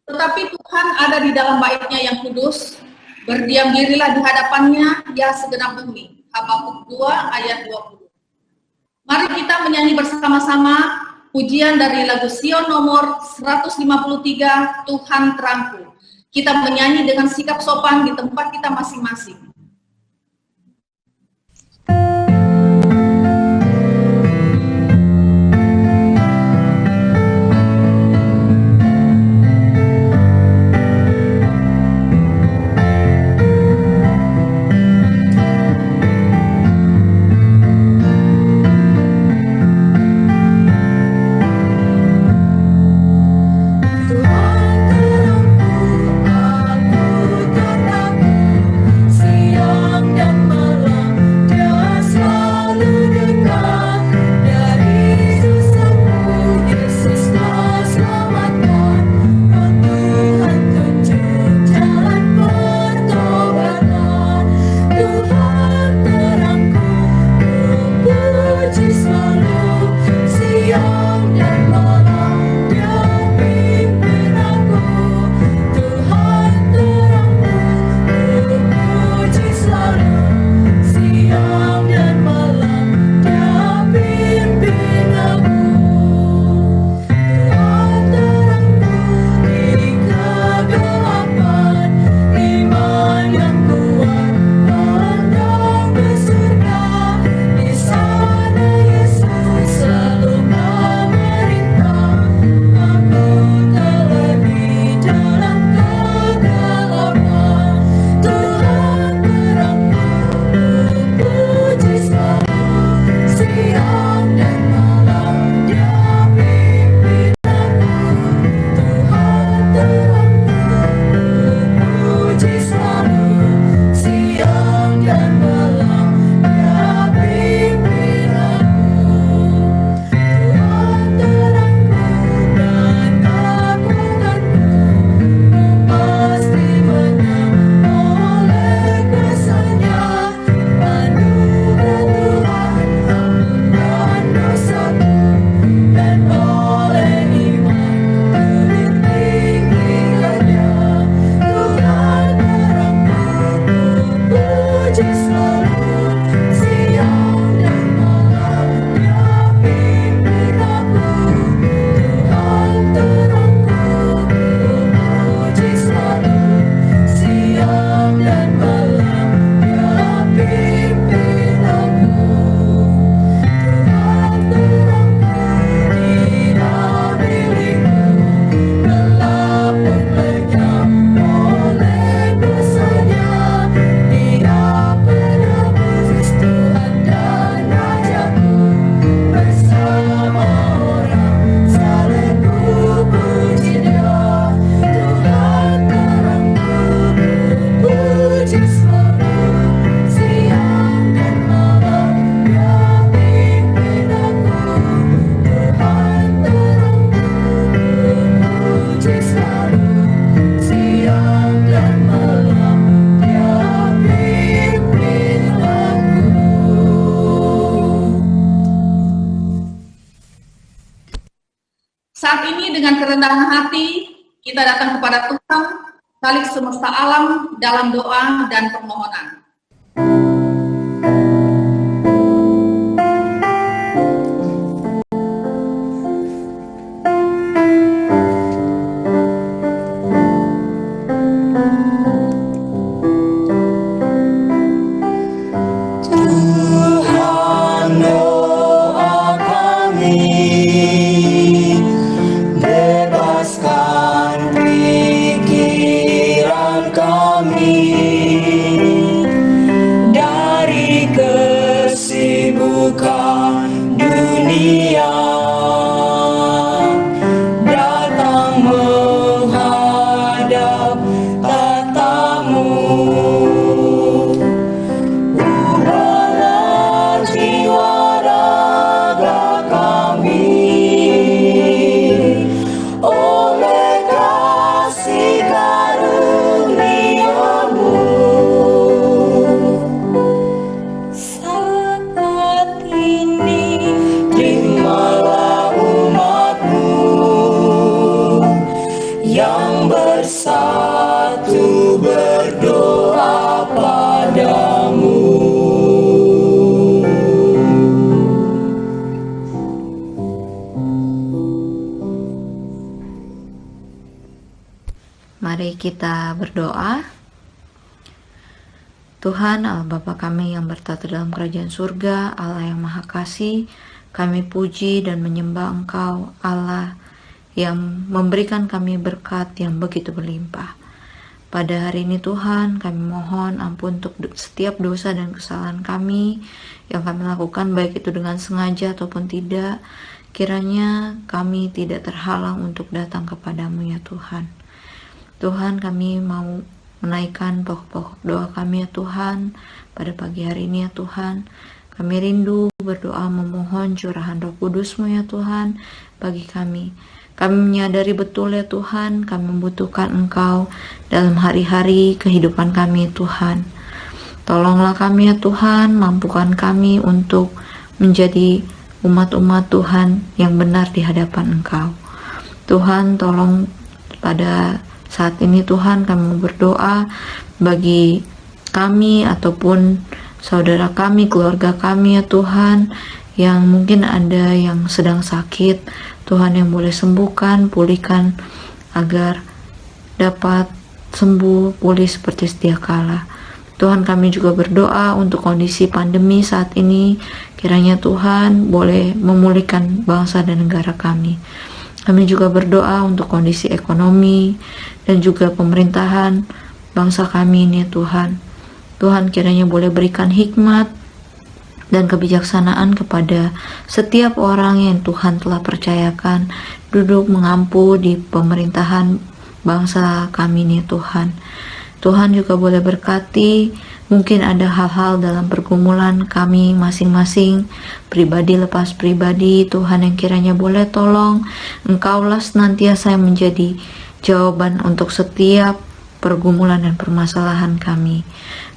Tetapi Tuhan ada di dalam bait-Nya yang kudus, berdiam dirilah di hadapannya, ya segenap bumi. Habakuk 2 ayat 20. Mari kita menyanyi bersama-sama pujian dari lagu Sion nomor 153, Tuhan Terangku. Kita menyanyi dengan sikap sopan di tempat kita masing-masing. Saat ini dengan kerendahan hati, kita datang kepada Tuhan, Khalik semesta alam dalam doa dan permohonan. Dan bersatu berdoa padamu. Mari kita berdoa. Tuhan Allah Bapa kami yang bertata dalam kerajaan surga, Allah yang Maha Kasih, kami puji dan menyembah Engkau, Allah yang memberikan kami berkat yang begitu berlimpah. Pada hari ini Tuhan, kami mohon ampun untuk setiap dosa dan kesalahan kami yang kami lakukan, baik itu dengan sengaja ataupun tidak. Kiranya kami tidak terhalang untuk datang kepadamu ya Tuhan. Tuhan, kami mau menaikkan pokok-pokok doa kami ya Tuhan pada pagi hari ini ya Tuhan. Kami rindu berdoa memohon curahan Roh Kudus-Mu ya Tuhan bagi kami. Kami menyadari betul ya Tuhan, kami membutuhkan Engkau dalam hari-hari kehidupan kami Tuhan. Tolonglah kami ya Tuhan, mampukan kami untuk menjadi umat-umat Tuhan yang benar di hadapan Engkau. Tuhan, tolong pada saat ini Tuhan kami berdoa bagi kami ataupun saudara kami, keluarga kami ya Tuhan, yang mungkin ada yang sedang sakit. Tuhan yang boleh sembuhkan, pulihkan agar dapat sembuh, pulih seperti sedia kala. Tuhan, kami juga berdoa untuk kondisi pandemi saat ini. Kiranya Tuhan boleh memulihkan bangsa dan negara kami. Kami juga berdoa untuk kondisi ekonomi dan juga pemerintahan bangsa kami ini Tuhan. Tuhan kiranya boleh berikan hikmat dan kebijaksanaan kepada setiap orang yang Tuhan telah percayakan duduk mengampu di pemerintahan bangsa kami ini Tuhan. Tuhan juga boleh berkati, mungkin ada hal-hal dalam pergumulan kami masing-masing, pribadi lepas pribadi, Tuhan yang kiranya boleh tolong, Engkaulah senantiasa yang menjadi jawaban untuk setiap pergumulan dan permasalahan kami.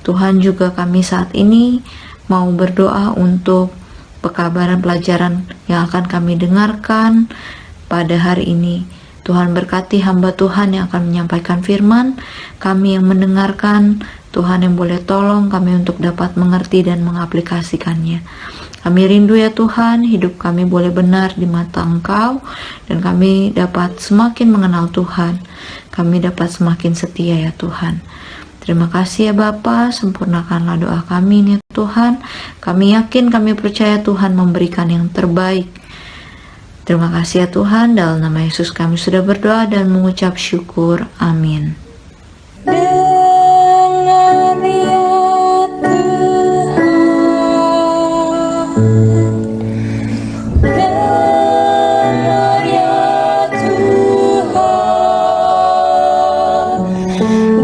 Tuhan, juga kami saat ini mau berdoa untuk pekabaran pelajaran yang akan kami dengarkan pada hari ini. Tuhan berkati hamba Tuhan yang akan menyampaikan firman, kami yang mendengarkan, Tuhan yang boleh tolong kami untuk dapat mengerti dan mengaplikasikannya. Kami rindu ya Tuhan, hidup kami boleh benar di mata Engkau, dan kami dapat semakin mengenal Tuhan, kami dapat semakin setia ya Tuhan. Terima kasih ya Bapa, sempurnakanlah doa kami nih Tuhan. Kami yakin, kami percaya Tuhan memberikan yang terbaik. Terima kasih ya Tuhan, dalam nama Yesus kami sudah berdoa dan mengucap syukur. Amin. Dengar ya Tuhan, dengar ya Tuhan,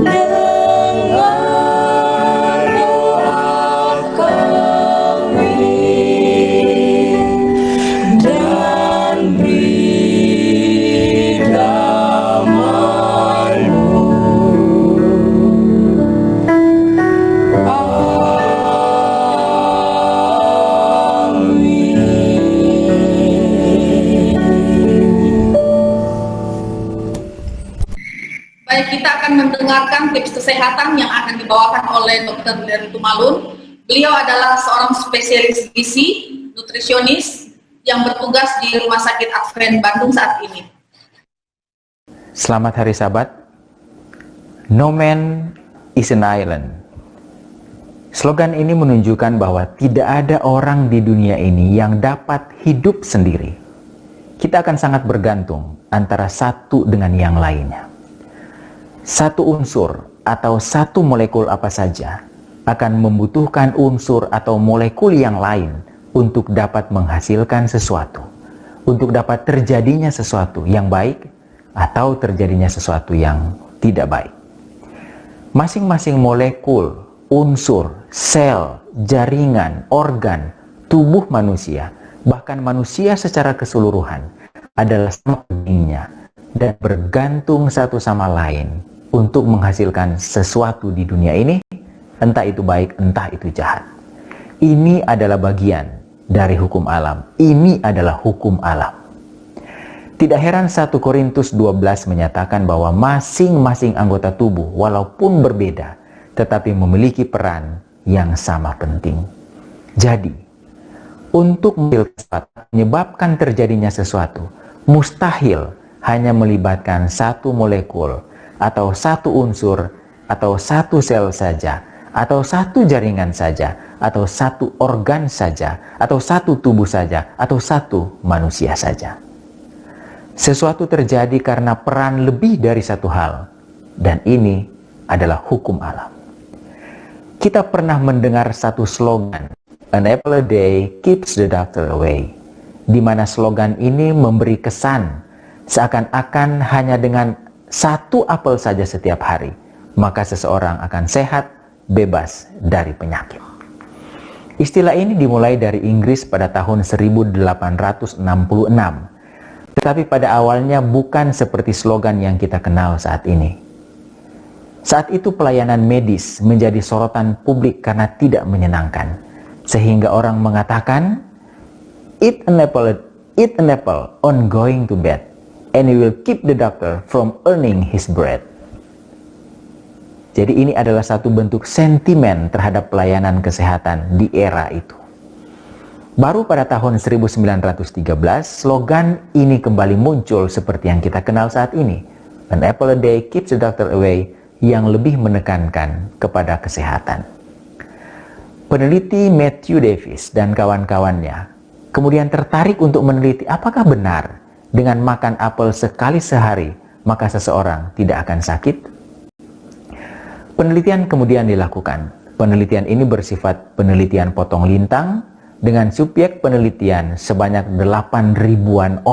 dengar doa kami dan beri damai-Mu. Baik, kita akan mendengarkan tips kesehatan yang akan dibawakan oleh Dr. Dari Tumalun. Beliau adalah seorang spesialis gizi, nutrisionis yang bertugas di Rumah Sakit Advent Bandung saat ini. Selamat Hari Sabat. No man is an island. Slogan ini menunjukkan bahwa tidak ada orang di dunia ini yang dapat hidup sendiri. Kita akan sangat bergantung antara satu dengan yang lainnya. Satu unsur atau satu molekul apa saja akan membutuhkan unsur atau molekul yang lain untuk dapat menghasilkan sesuatu, untuk dapat terjadinya sesuatu yang baik atau terjadinya sesuatu yang tidak baik. Masing-masing molekul, unsur, sel, jaringan, organ, tubuh manusia, bahkan manusia secara keseluruhan adalah sama pentingnya dan bergantung satu sama lain untuk menghasilkan sesuatu di dunia ini, entah itu baik, entah itu jahat. Ini adalah bagian dari hukum alam. Ini adalah hukum alam. Tidak heran 1 Korintus 12 menyatakan bahwa masing-masing anggota tubuh walaupun berbeda, tetapi memiliki peran yang sama penting. Jadi, untuk menyebabkan terjadinya sesuatu, mustahil hanya melibatkan satu molekul, atau satu unsur, atau satu sel saja, atau satu jaringan saja, atau satu organ saja, atau satu tubuh saja, atau satu manusia saja. Sesuatu terjadi karena peran lebih dari satu hal, dan ini adalah hukum alam. Kita pernah mendengar satu slogan, "An apple a day keeps the doctor away," di mana slogan ini memberi kesan seakan-akan hanya dengan satu apel saja setiap hari, maka seseorang akan sehat, bebas dari penyakit. Istilah ini dimulai dari Inggris pada tahun 1866, tetapi pada awalnya bukan seperti slogan yang kita kenal saat ini. Saat itu pelayanan medis menjadi sorotan publik karena tidak menyenangkan, sehingga orang mengatakan, eat an apple on going to bed, and it will keep the doctor from earning his bread." Jadi ini adalah satu bentuk sentimen terhadap pelayanan kesehatan di era itu. Baru pada tahun 1913, slogan ini kembali muncul seperti yang kita kenal saat ini. "An apple a day keeps the doctor away," yang lebih menekankan kepada kesehatan. Peneliti Matthew Davis dan kawan-kawannya kemudian tertarik untuk meneliti apakah benar dengan makan apel sekali sehari maka seseorang tidak akan sakit. Penelitian kemudian dilakukan. Penelitian ini bersifat penelitian potong lintang dengan subjek penelitian sebanyak 8.000-an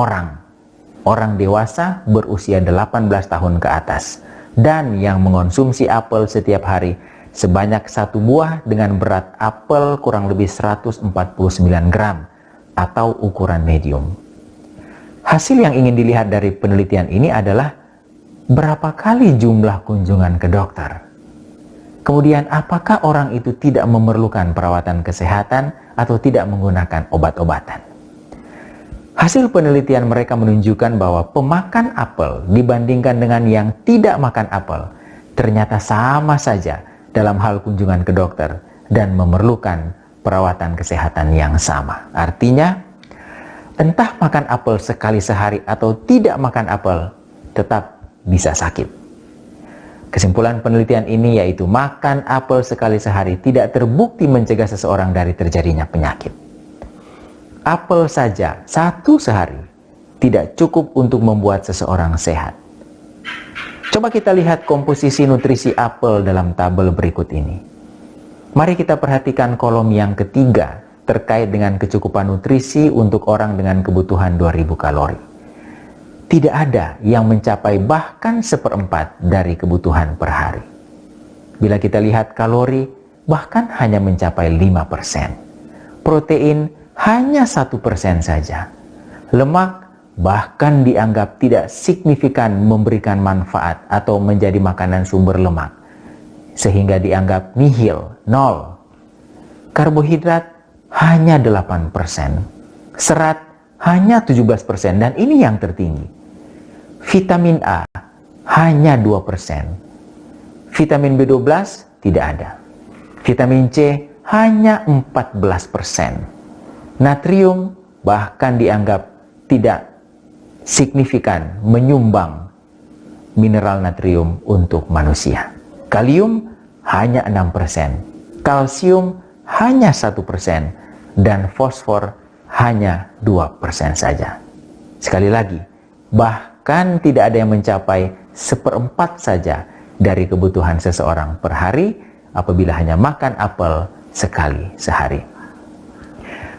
orang dewasa berusia 18 tahun ke atas, dan yang mengonsumsi apel setiap hari sebanyak 1 buah dengan berat apel kurang lebih 149 gram atau ukuran medium. Hasil yang ingin dilihat dari penelitian ini adalah berapa kali jumlah kunjungan ke dokter. Kemudian apakah orang itu tidak memerlukan perawatan kesehatan atau tidak menggunakan obat-obatan. Hasil penelitian mereka menunjukkan bahwa pemakan apel dibandingkan dengan yang tidak makan apel ternyata sama saja dalam hal kunjungan ke dokter dan memerlukan perawatan kesehatan yang sama. Artinya, entah makan apel sekali sehari atau tidak makan apel, tetap bisa sakit. Kesimpulan penelitian ini yaitu makan apel sekali sehari tidak terbukti mencegah seseorang dari terjadinya penyakit. Apel saja 1 sehari tidak cukup untuk membuat seseorang sehat. Coba kita lihat komposisi nutrisi apel dalam tabel berikut ini. Mari kita perhatikan kolom yang ketiga terkait dengan kecukupan nutrisi untuk orang dengan kebutuhan 2000 kalori. Tidak ada yang mencapai bahkan 1/4 dari kebutuhan per hari. Bila kita lihat kalori, bahkan hanya mencapai 5%. Protein hanya 1% saja. Lemak bahkan dianggap tidak signifikan memberikan manfaat atau menjadi makanan sumber lemak, sehingga dianggap nihil, 0. Karbohidrat hanya 8%. Serat hanya 17%, dan ini yang tertinggi. Vitamin A hanya 2%. Vitamin B12 tidak ada. Vitamin C hanya 14%. Natrium bahkan dianggap tidak signifikan menyumbang mineral natrium untuk manusia. Kalium hanya 6%. Kalsium hanya 1%. Dan fosfor hanya 2% saja. Sekali lagi, bahkan tidak ada yang mencapai 1/4 saja dari kebutuhan seseorang per hari apabila hanya makan apel sekali sehari.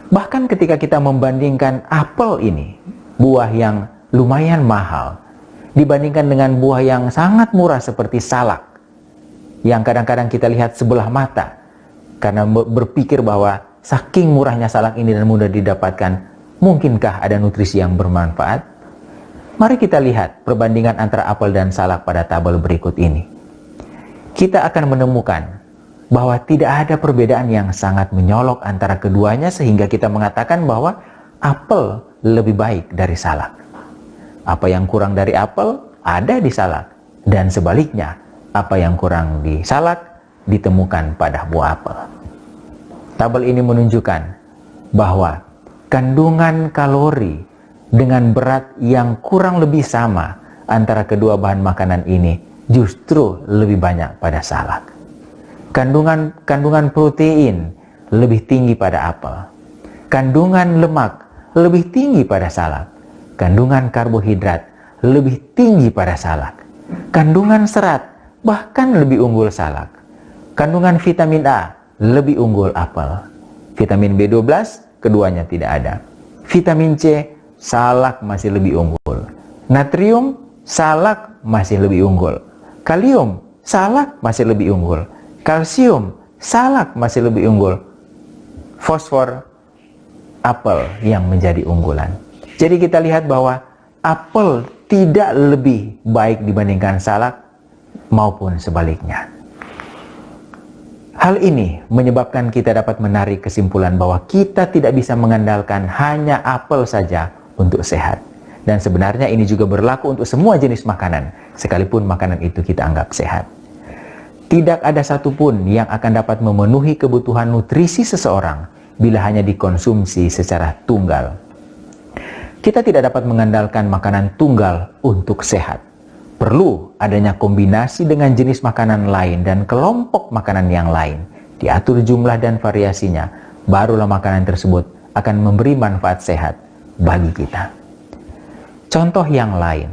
Bahkan ketika kita membandingkan apel ini, buah yang lumayan mahal, dibandingkan dengan buah yang sangat murah seperti salak, yang kadang-kadang kita lihat sebelah mata, karena berpikir bahwa saking murahnya salak ini dan mudah didapatkan, mungkinkah ada nutrisi yang bermanfaat? Mari kita lihat perbandingan antara apel dan salak pada tabel berikut ini. Kita akan menemukan bahwa tidak ada perbedaan yang sangat menyolok antara keduanya sehingga kita mengatakan bahwa apel lebih baik dari salak. Apa yang kurang dari apel ada di salak, dan sebaliknya, apa yang kurang di salak ditemukan pada buah apel. Tabel ini menunjukkan bahwa kandungan kalori dengan berat yang kurang lebih sama antara kedua bahan makanan ini justru lebih banyak pada salak. Kandungan protein lebih tinggi pada apel. Kandungan lemak lebih tinggi pada salak. Kandungan karbohidrat lebih tinggi pada salak. Kandungan serat bahkan lebih unggul salak. Kandungan vitamin A lebih unggul apel. Vitamin B12 keduanya tidak ada. Vitamin C salak masih lebih unggul. Natrium salak masih lebih unggul. Kalium salak masih lebih unggul. Kalsium salak masih lebih unggul. Fosfor apel yang menjadi unggulan. Jadi kita lihat bahwa apel tidak lebih baik dibandingkan salak maupun sebaliknya. Hal ini menyebabkan kita dapat menarik kesimpulan bahwa kita tidak bisa mengandalkan hanya apel saja untuk sehat. Dan sebenarnya ini juga berlaku untuk semua jenis makanan, sekalipun makanan itu kita anggap sehat. Tidak ada satupun yang akan dapat memenuhi kebutuhan nutrisi seseorang bila hanya dikonsumsi secara tunggal. Kita tidak dapat mengandalkan makanan tunggal untuk sehat. Perlu adanya kombinasi dengan jenis makanan lain dan kelompok makanan yang lain. Diatur jumlah dan variasinya, barulah makanan tersebut akan memberi manfaat sehat bagi kita. Contoh yang lain.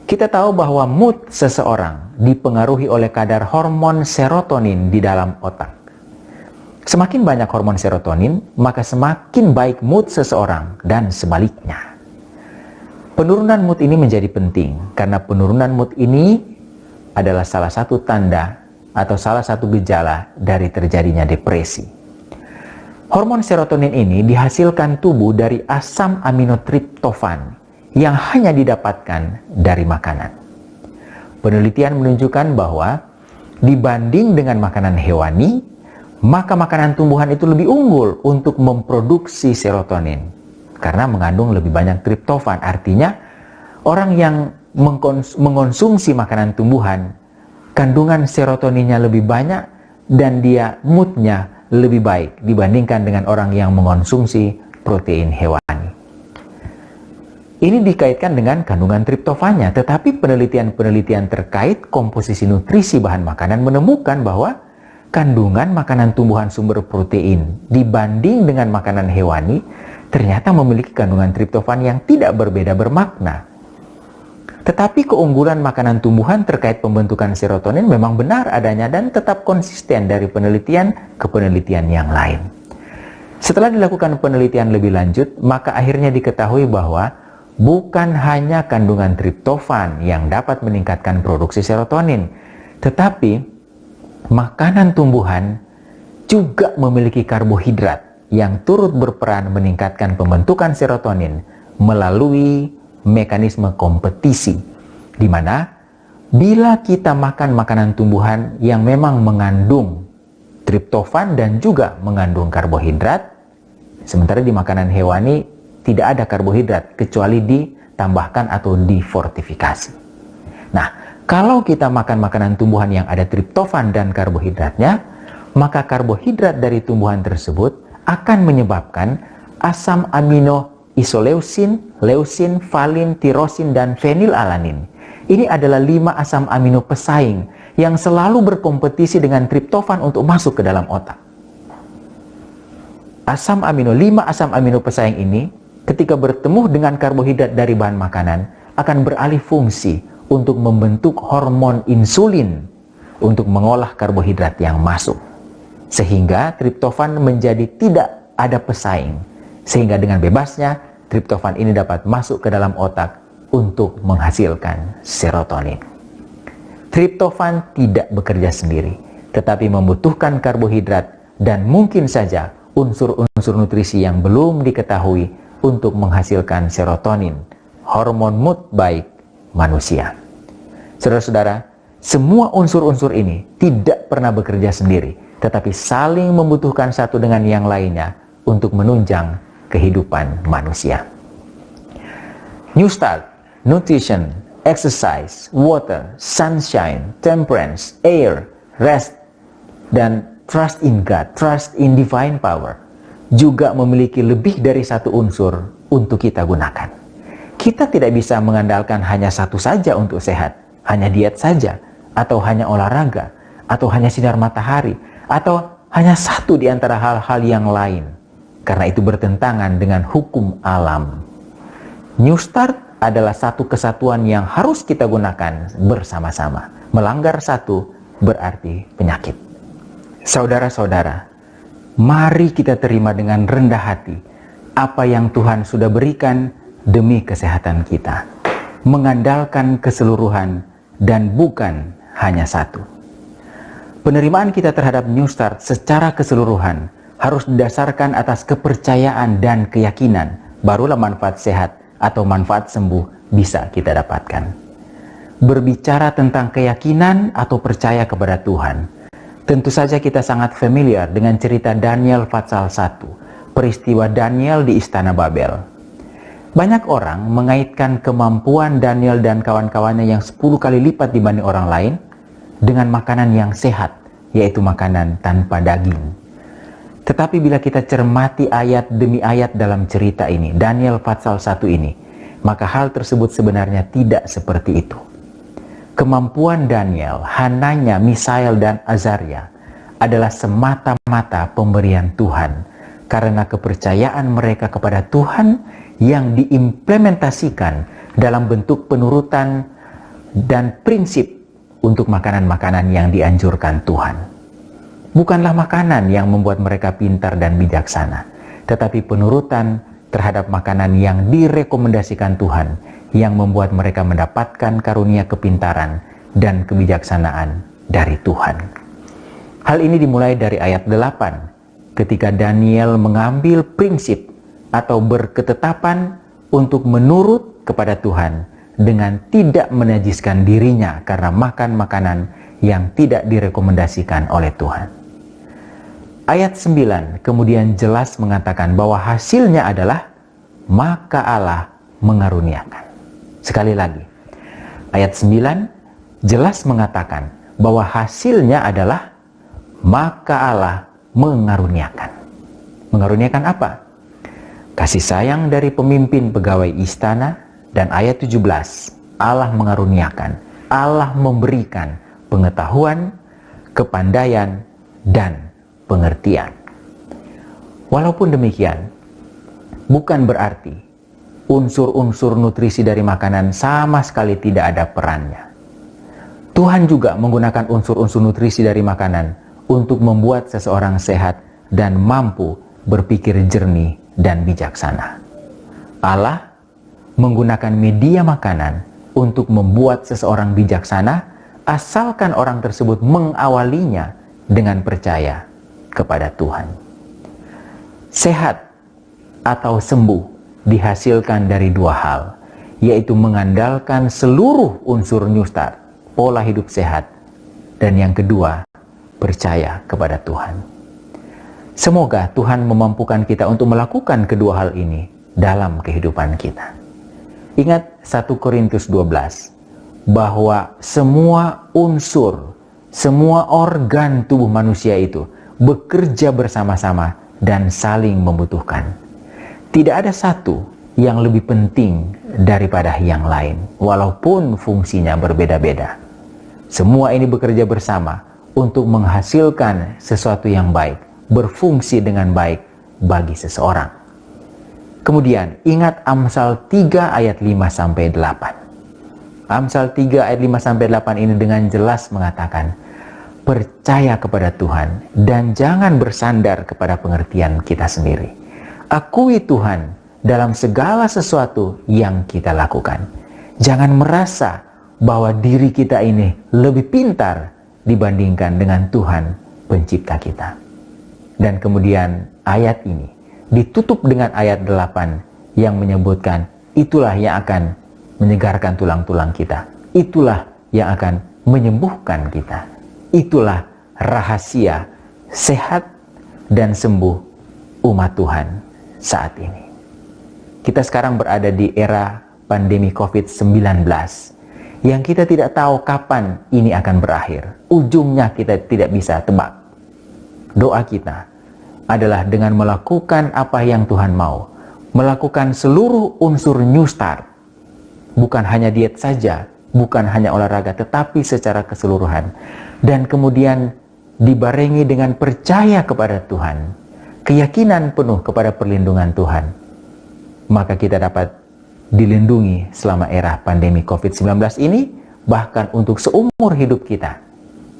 Kita tahu bahwa mood seseorang dipengaruhi oleh kadar hormon serotonin di dalam otak. Semakin banyak hormon serotonin, maka semakin baik mood seseorang dan sebaliknya. Penurunan mood ini menjadi penting karena penurunan mood ini adalah salah satu tanda atau salah satu gejala dari terjadinya depresi. Hormon serotonin ini dihasilkan tubuh dari asam amino triptofan yang hanya didapatkan dari makanan. Penelitian menunjukkan bahwa dibanding dengan makanan hewani, maka makanan tumbuhan itu lebih unggul untuk memproduksi serotonin karena mengandung lebih banyak triptofan. Artinya orang yang mengonsumsi makanan tumbuhan, kandungan serotoninnya lebih banyak dan dia moodnya lebih baik dibandingkan dengan orang yang mengonsumsi protein hewani. Ini dikaitkan dengan kandungan triptofannya, tetapi penelitian-penelitian terkait komposisi nutrisi bahan makanan menemukan bahwa kandungan makanan tumbuhan sumber protein dibanding dengan makanan hewani ternyata memiliki kandungan triptofan yang tidak berbeda bermakna. Tetapi keunggulan makanan tumbuhan terkait pembentukan serotonin memang benar adanya dan tetap konsisten dari penelitian ke penelitian yang lain. Setelah dilakukan penelitian lebih lanjut, maka akhirnya diketahui bahwa bukan hanya kandungan triptofan yang dapat meningkatkan produksi serotonin, tetapi makanan tumbuhan juga memiliki karbohidrat yang turut berperan meningkatkan pembentukan serotonin melalui mekanisme kompetisi, di mana bila kita makan makanan tumbuhan yang memang mengandung triptofan dan juga mengandung karbohidrat, sementara di makanan hewani tidak ada karbohidrat kecuali ditambahkan atau difortifikasi. Nah, kalau kita makan makanan tumbuhan yang ada triptofan dan karbohidratnya, maka karbohidrat dari tumbuhan tersebut akan menyebabkan asam amino isoleusin, leusin, valin, tirosin, dan fenilalanin. Ini adalah 5 asam amino pesaing yang selalu berkompetisi dengan triptofan untuk masuk ke dalam otak. 5 asam amino pesaing ini ketika bertemu dengan karbohidrat dari bahan makanan akan beralih fungsi untuk membentuk hormon insulin untuk mengolah karbohidrat yang masuk. Sehingga triptofan menjadi tidak ada pesaing. Sehingga dengan bebasnya, triptofan ini dapat masuk ke dalam otak untuk menghasilkan serotonin. Triptofan tidak bekerja sendiri, tetapi membutuhkan karbohidrat dan mungkin saja unsur-unsur nutrisi yang belum diketahui untuk menghasilkan serotonin, hormon mood baik manusia. Saudara-saudara, semua unsur-unsur ini tidak pernah bekerja sendiri, tetapi saling membutuhkan satu dengan yang lainnya untuk menunjang kehidupan manusia. New Start nutrition, exercise, water, sunshine, temperance, air, rest, dan trust in God, trust in divine power juga memiliki lebih dari satu unsur untuk kita gunakan. Kita tidak bisa mengandalkan hanya satu saja untuk sehat, hanya diet saja, atau hanya olahraga, atau hanya sinar matahari, atau hanya satu di antara hal-hal yang lain, karena itu bertentangan dengan hukum alam. New Start adalah satu kesatuan yang harus kita gunakan bersama-sama. Melanggar satu berarti penyakit. Saudara-saudara, mari kita terima dengan rendah hati apa yang Tuhan sudah berikan demi kesehatan kita, mengandalkan keseluruhan dan bukan hanya satu. Penerimaan kita terhadap New Start secara keseluruhan harus didasarkan atas kepercayaan dan keyakinan, barulah manfaat sehat atau manfaat sembuh bisa kita dapatkan. Berbicara tentang keyakinan atau percaya kepada Tuhan, tentu saja kita sangat familiar dengan cerita Daniel pasal 1, peristiwa Daniel di Istana Babel. Banyak orang mengaitkan kemampuan Daniel dan kawan-kawannya yang 10 kali lipat dibanding orang lain dengan makanan yang sehat, yaitu makanan tanpa daging. Tetapi bila kita cermati ayat demi ayat dalam cerita ini, Daniel pasal 1 ini, maka hal tersebut sebenarnya tidak seperti itu. Kemampuan Daniel, Hananya, Misael, dan Azaria adalah semata-mata pemberian Tuhan karena kepercayaan mereka kepada Tuhan yang diimplementasikan dalam bentuk penurutan dan prinsip untuk makanan-makanan yang dianjurkan Tuhan. Bukanlah makanan yang membuat mereka pintar dan bijaksana, tetapi penurutan terhadap makanan yang direkomendasikan Tuhan yang membuat mereka mendapatkan karunia kepintaran dan kebijaksanaan dari Tuhan. Hal ini dimulai dari ayat 8, ketika Daniel mengambil prinsip atau berketetapan untuk menurut kepada Tuhan dengan tidak menajiskan dirinya karena makan makanan yang tidak direkomendasikan oleh Tuhan. Ayat 9 kemudian jelas mengatakan bahwa hasilnya adalah maka Allah mengaruniakan. Sekali lagi, ayat 9 jelas mengatakan bahwa hasilnya adalah maka Allah mengaruniakan. Mengaruniakan apa? Kasih sayang dari pemimpin pegawai istana. Dan ayat 17, Allah mengaruniakan, Allah memberikan pengetahuan, kepandaian, dan pengertian. Walaupun demikian, bukan berarti unsur-unsur nutrisi dari makanan sama sekali tidak ada perannya. Tuhan juga menggunakan unsur-unsur nutrisi dari makanan untuk membuat seseorang sehat dan mampu berpikir jernih dan bijaksana. Allah menggunakan media makanan untuk membuat seseorang bijaksana asalkan orang tersebut mengawalinya dengan percaya kepada Tuhan. Sehat atau sembuh dihasilkan dari dua hal, yaitu mengandalkan seluruh unsur New Start, pola hidup sehat, dan yang kedua, percaya kepada Tuhan. Semoga Tuhan memampukan kita untuk melakukan kedua hal ini dalam kehidupan kita. Ingat 1 Korintus 12, bahwa semua unsur, semua organ tubuh manusia itu bekerja bersama-sama dan saling membutuhkan. Tidak ada satu yang lebih penting daripada yang lain, walaupun fungsinya berbeda-beda. Semua ini bekerja bersama untuk menghasilkan sesuatu yang baik, berfungsi dengan baik bagi seseorang. Kemudian ingat Amsal 3 ayat 5-8. Amsal 3 ayat 5-8 ini dengan jelas mengatakan, percaya kepada Tuhan dan jangan bersandar kepada pengertian kita sendiri. Akui Tuhan dalam segala sesuatu yang kita lakukan. Jangan merasa bahwa diri kita ini lebih pintar dibandingkan dengan Tuhan pencipta kita. Dan kemudian ayat ini ditutup dengan ayat 8 yang menyebutkan itulah yang akan menyegarkan tulang-tulang kita. Itulah yang akan menyembuhkan kita. Itulah rahasia sehat dan sembuh umat Tuhan saat ini. Kita sekarang berada di era pandemi COVID-19 yang kita tidak tahu kapan ini akan berakhir. Ujungnya kita tidak bisa tebak. Doa kita adalah dengan melakukan apa yang Tuhan mau, melakukan seluruh unsur New Start, bukan hanya diet saja, bukan hanya olahraga, tetapi secara keseluruhan, dan kemudian dibarengi dengan percaya kepada Tuhan, keyakinan penuh kepada perlindungan Tuhan, maka kita dapat dilindungi selama era pandemi COVID-19 ini, bahkan untuk seumur hidup kita,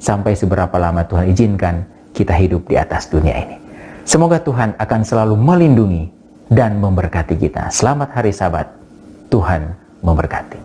sampai seberapa lama Tuhan izinkan kita hidup di atas dunia ini. Semoga Tuhan akan selalu melindungi dan memberkati kita. Selamat hari Sabat. Tuhan memberkati.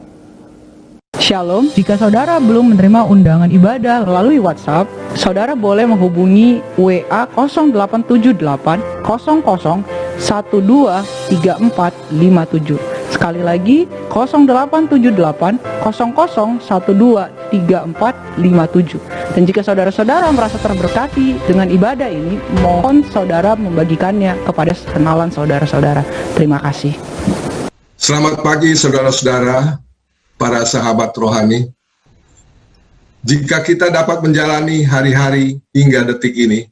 Shalom, jika saudara belum menerima undangan ibadah melalui WhatsApp, saudara boleh menghubungi WA 0878 00 123457. Sekali lagi, 0878 00 123457. Dan jika saudara-saudara merasa terberkati dengan ibadah ini, mohon saudara membagikannya kepada kenalan saudara-saudara. Terima kasih. Selamat pagi saudara-saudara, para sahabat rohani. Jika kita dapat menjalani hari-hari hingga detik ini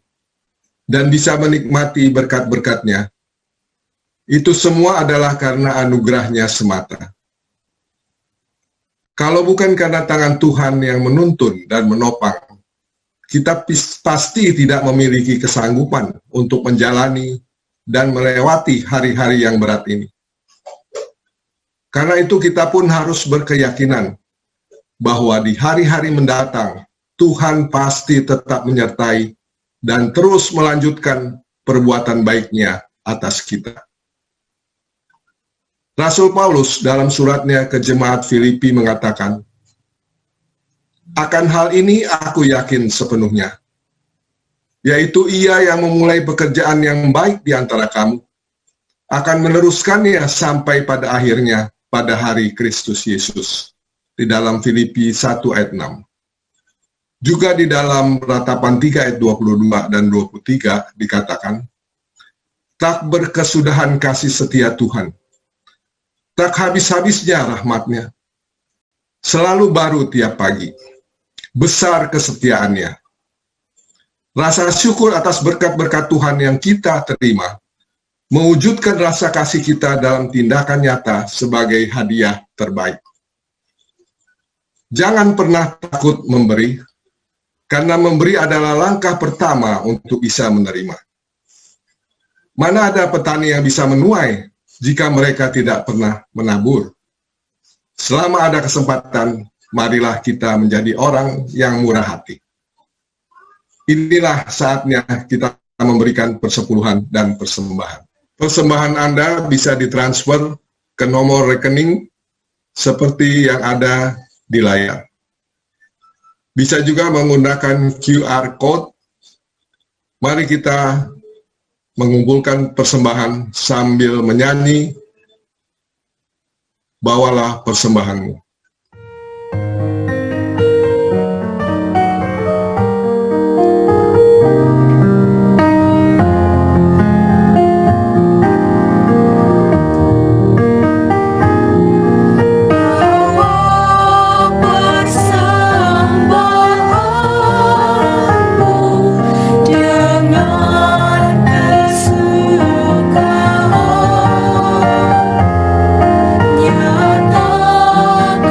dan bisa menikmati berkat-berkat-Nya, itu semua adalah karena anugerah-Nya semata. Kalau bukan karena tangan Tuhan yang menuntun dan menopang, kita pasti tidak memiliki kesanggupan untuk menjalani dan melewati hari-hari yang berat ini. Karena itu kita pun harus berkeyakinan bahwa di hari-hari mendatang, Tuhan pasti tetap menyertai dan terus melanjutkan perbuatan baik-Nya atas kita. Rasul Paulus dalam suratnya ke jemaat Filipi mengatakan, "Akan hal ini aku yakin sepenuhnya, yaitu Ia yang memulai pekerjaan yang baik di antara kamu, akan meneruskannya sampai pada akhirnya pada hari Kristus Yesus." Di dalam Filipi 1 ayat 6. Juga di dalam Ratapan 3 ayat 22 dan 23 dikatakan, "Tak berkesudahan kasih setia Tuhan, tak habis-habisnya rahmat-Nya, selalu baru tiap pagi, besar kesetiaan-Nya." Rasa syukur atas berkat-berkat Tuhan yang kita terima, mewujudkan rasa kasih kita dalam tindakan nyata sebagai hadiah terbaik. Jangan pernah takut memberi, karena memberi adalah langkah pertama untuk bisa menerima. Mana ada petani yang bisa menuai jika mereka tidak pernah menabur? Selama ada kesempatan, marilah kita menjadi orang yang murah hati. Inilah saatnya kita memberikan persepuluhan dan persembahan. Persembahan Anda bisa ditransfer ke nomor rekening seperti yang ada di layar. Bisa juga menggunakan QR Code. Mari kita mengumpulkan persembahan sambil menyanyi, "Bawalah persembahanmu." Nyatakan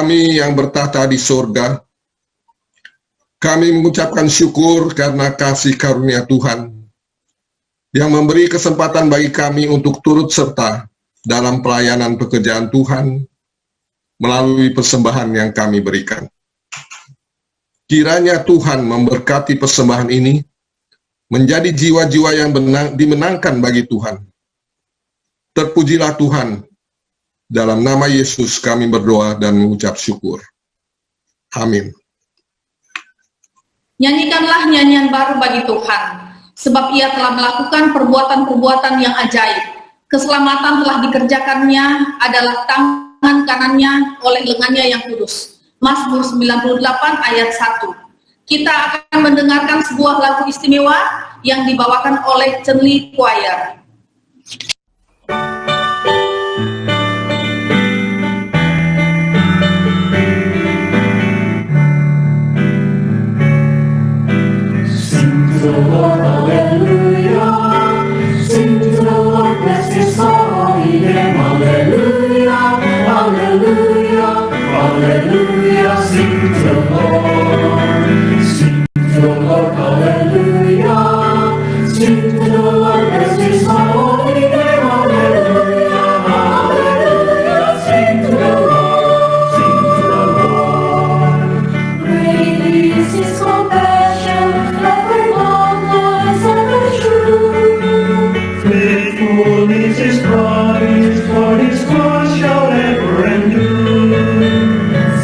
kami yang bertahta di surga, kami mengucapkan syukur karena kasih karunia Tuhan yang memberi kesempatan bagi kami untuk turut serta dalam pelayanan pekerjaan Tuhan melalui persembahan yang kami berikan. Kiranya Tuhan memberkati persembahan ini menjadi jiwa-jiwa yang dimenangkan bagi Tuhan. Terpujilah Tuhan. Dalam nama Yesus kami berdoa dan mengucap syukur. Amin. Nyanyikanlah nyanyian baru bagi Tuhan, sebab Ia telah melakukan perbuatan-perbuatan yang ajaib. Keselamatan telah dikerjakannya, adalah tangan kanannya oleh lengannya yang kudus. Mazmur 98 ayat 1. Kita akan mendengarkan sebuah lagu istimewa yang dibawakan oleh Cenli Choir. To the Lord, hallelujah. Sing to the Lord, bless His holy name, hallelujah, hallelujah, hallelujah. Sing to the Lord, sing to the Lord, hallelujah. Sing to the Lord, bless His holy name, hallelujah, hallelujah. Sing to the Lord, sing to the Lord. Great is His compassion, faithful is His promise, for His word shall ever endure.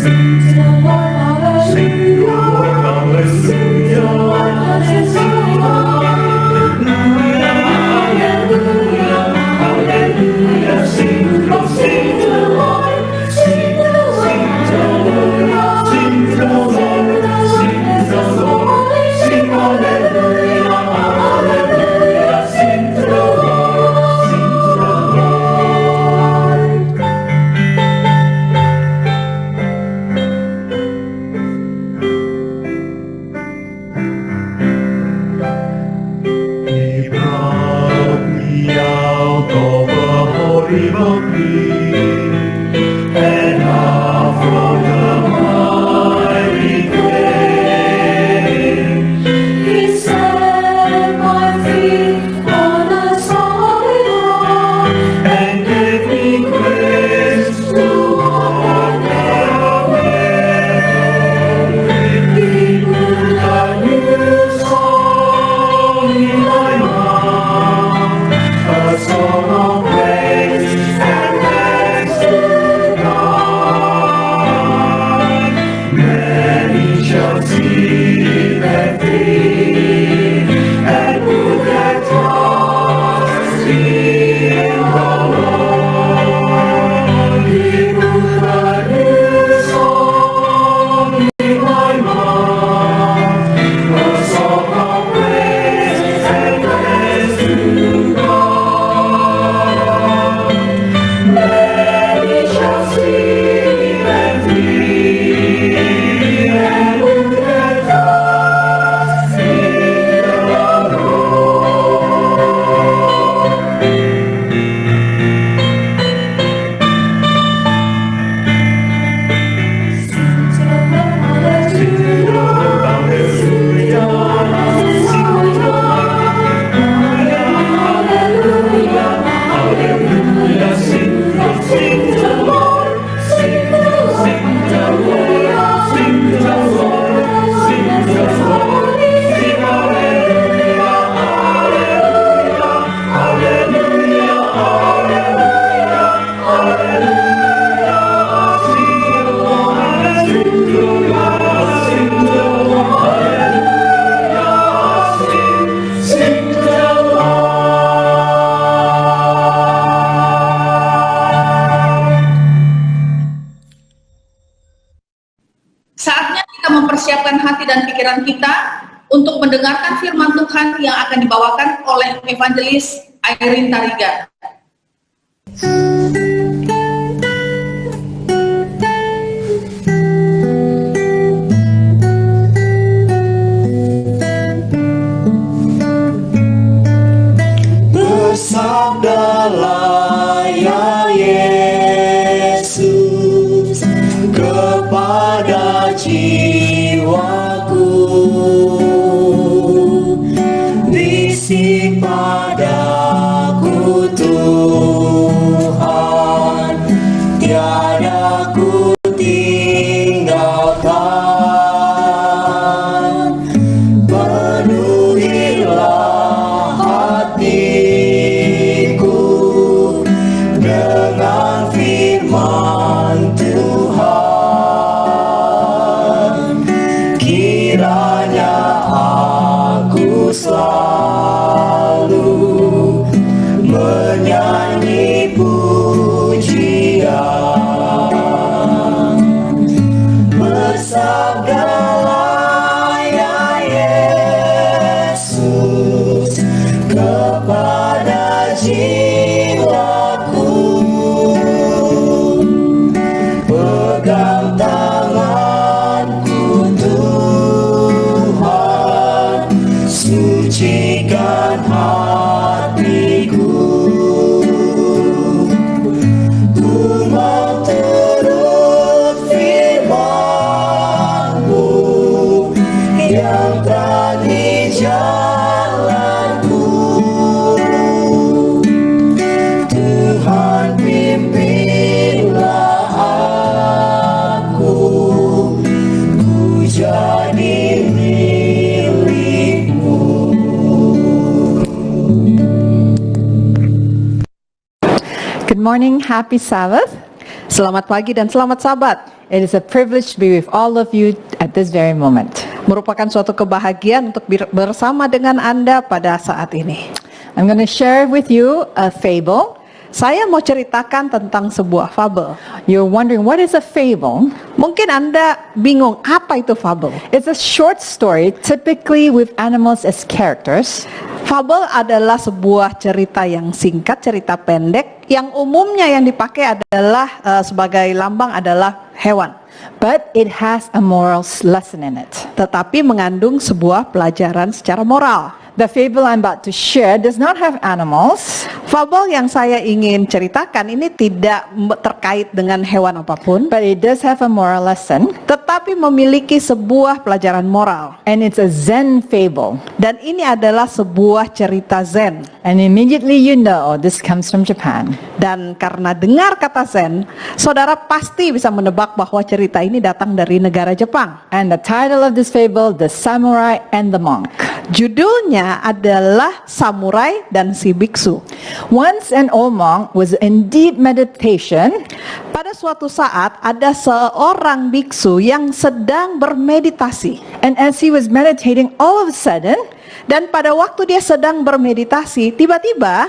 Sing to the Lord, hallelujah. Sing to the Lord, hallelujah. Hallelujah, hallelujah. Sing to the Lord, sing to the Lord, sing to the Lord, sing to the Lord, sing to the Lord, sing hallelujah, hallelujah. Sing to the Lord, sing to the Lord. He brought me out of a horrible pit, and out from the mighty grave. He set my feet on a solid rock, and gave me grace to walk the way. He put a new song in my mouth, a song of praise and thanks to God. Many shall see and feed, and put their trust in the Lord. He put a new song in my mouth, a song of praise and thanks to God. Many shall see and feed, and put their trust in the Saatnya kita mempersiapkan hati dan pikiran kita untuk mendengarkan firman Tuhan yang akan dibawakan oleh evangelis Irene Tarigan. Bersabdalah ya Yesus, morning, happy Sabbath. Selamat pagi dan selamat Sabat. It is a privilege to be with all of you at this very moment. Merupakan suatu kebahagiaan untuk bersama dengan Anda pada saat ini. I'm going to share with you a fable. Saya mau ceritakan tentang sebuah fabel. You're wondering, what is a fable? Mungkin Anda bingung, apa itu fabel? It's a short story, typically with animals as characters. Fabel adalah sebuah cerita yang singkat, cerita pendek, yang umumnya yang dipakai adalah sebagai lambang adalah hewan. But it has a moral lesson in it. Tetapi mengandung sebuah pelajaran secara moral. The fable I'm about to share does not have animals. Fabel yang saya ingin ceritakan ini tidak terkait dengan hewan apapun, but it does have a moral lesson. Tetapi memiliki sebuah pelajaran moral. And it's a Zen fable. Dan ini adalah sebuah cerita Zen. And immediately you know this comes from Japan. Dan karena dengar kata Zen, saudara pasti bisa menebak bahwa cerita ini datang dari negara Jepang. And the title of this fable, The Samurai and the Monk. Judulnya adalah Samurai dan si Biksu. Once an old monk was in deep meditation. Pada suatu saat ada seorang biksu yang sedang bermeditasi. And as he was meditating, all of a sudden, dan pada waktu dia sedang bermeditasi, tiba-tiba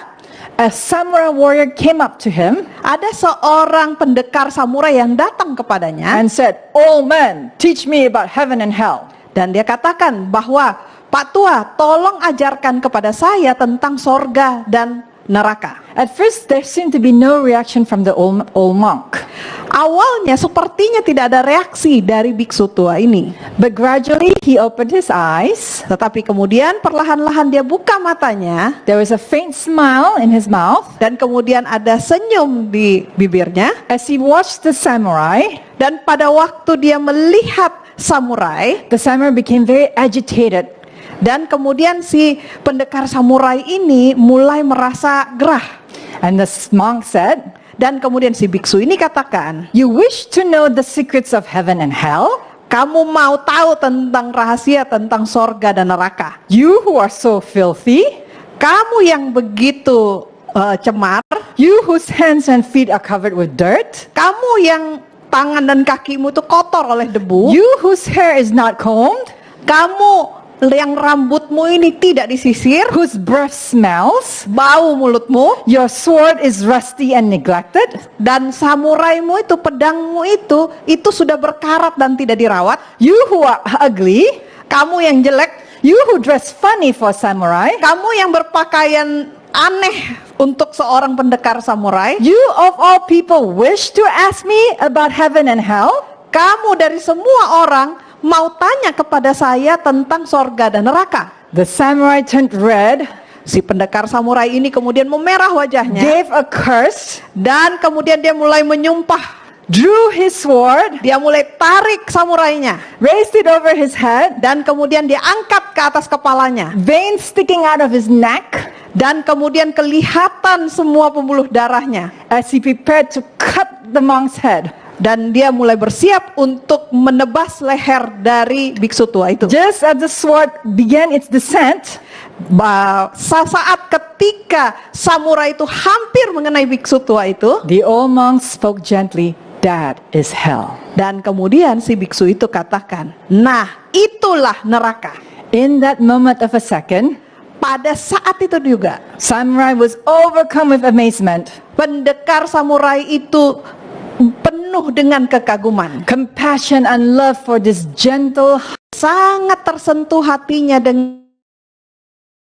a samurai warrior came up to him. Ada seorang pendekar samurai yang datang kepadanya and said, "Old man, teach me about heaven and hell." Dan dia katakan bahwa, Pak Tua, tolong ajarkan kepada saya tentang sorga dan neraka. At first there seemed to be no reaction from the old monk. Awalnya sepertinya tidak ada reaksi dari biksu tua ini. But gradually he opened his eyes. Tetapi kemudian perlahan-lahan dia buka matanya. There was a faint smile in his mouth. Dan kemudian ada senyum di bibirnya. As he watched the samurai. Dan pada waktu dia melihat samurai, the samurai became very agitated. Dan kemudian si pendekar samurai ini mulai merasa gerah. And the monk said, dan kemudian si biksu ini katakan, "You wish to know the secrets of heaven and hell? Kamu mau tahu tentang rahasia tentang sorga dan neraka? You who are so filthy, kamu yang begitu cemar, you whose hands and feet are covered with dirt, kamu yang tangan dan kakimu itu kotor oleh debu, you whose hair is not combed, kamu yang rambutmu ini tidak disisir, whose breath smells, bau mulutmu, your sword is rusty and neglected, dan samuraimu itu, pedangmu itu sudah berkarat dan tidak dirawat, you who are ugly, kamu yang jelek, you who dress funny for samurai, kamu yang berpakaian aneh untuk seorang pendekar samurai, you of all people wish to ask me about heaven and hell, kamu dari semua orang mau tanya kepada saya tentang sorga dan neraka. The samurai turned red. Si pendekar samurai ini kemudian memerah wajahnya. Gave a curse. Dan kemudian dia mulai menyumpah. Drew his sword. Dia mulai tarik samurainya. Raised it over his head. Dan kemudian dia angkat ke atas kepalanya. Veins sticking out of his neck. Dan kemudian kelihatan semua pembuluh darahnya. As he prepared to cut the monk's head. Dan dia mulai bersiap untuk menebas leher dari biksu tua itu. Just as the sword began its descent, saat ketika samurai itu hampir mengenai biksu tua itu, the old monk spoke gently, "That is hell." Dan kemudian si biksu itu katakan, "Nah, itulah neraka." In that moment of a second, pada saat itu juga, samurai was overcome with amazement. Pendekar samurai itu penuh dengan kekaguman, compassion and love for this gentle, sangat tersentuh hatinya dengan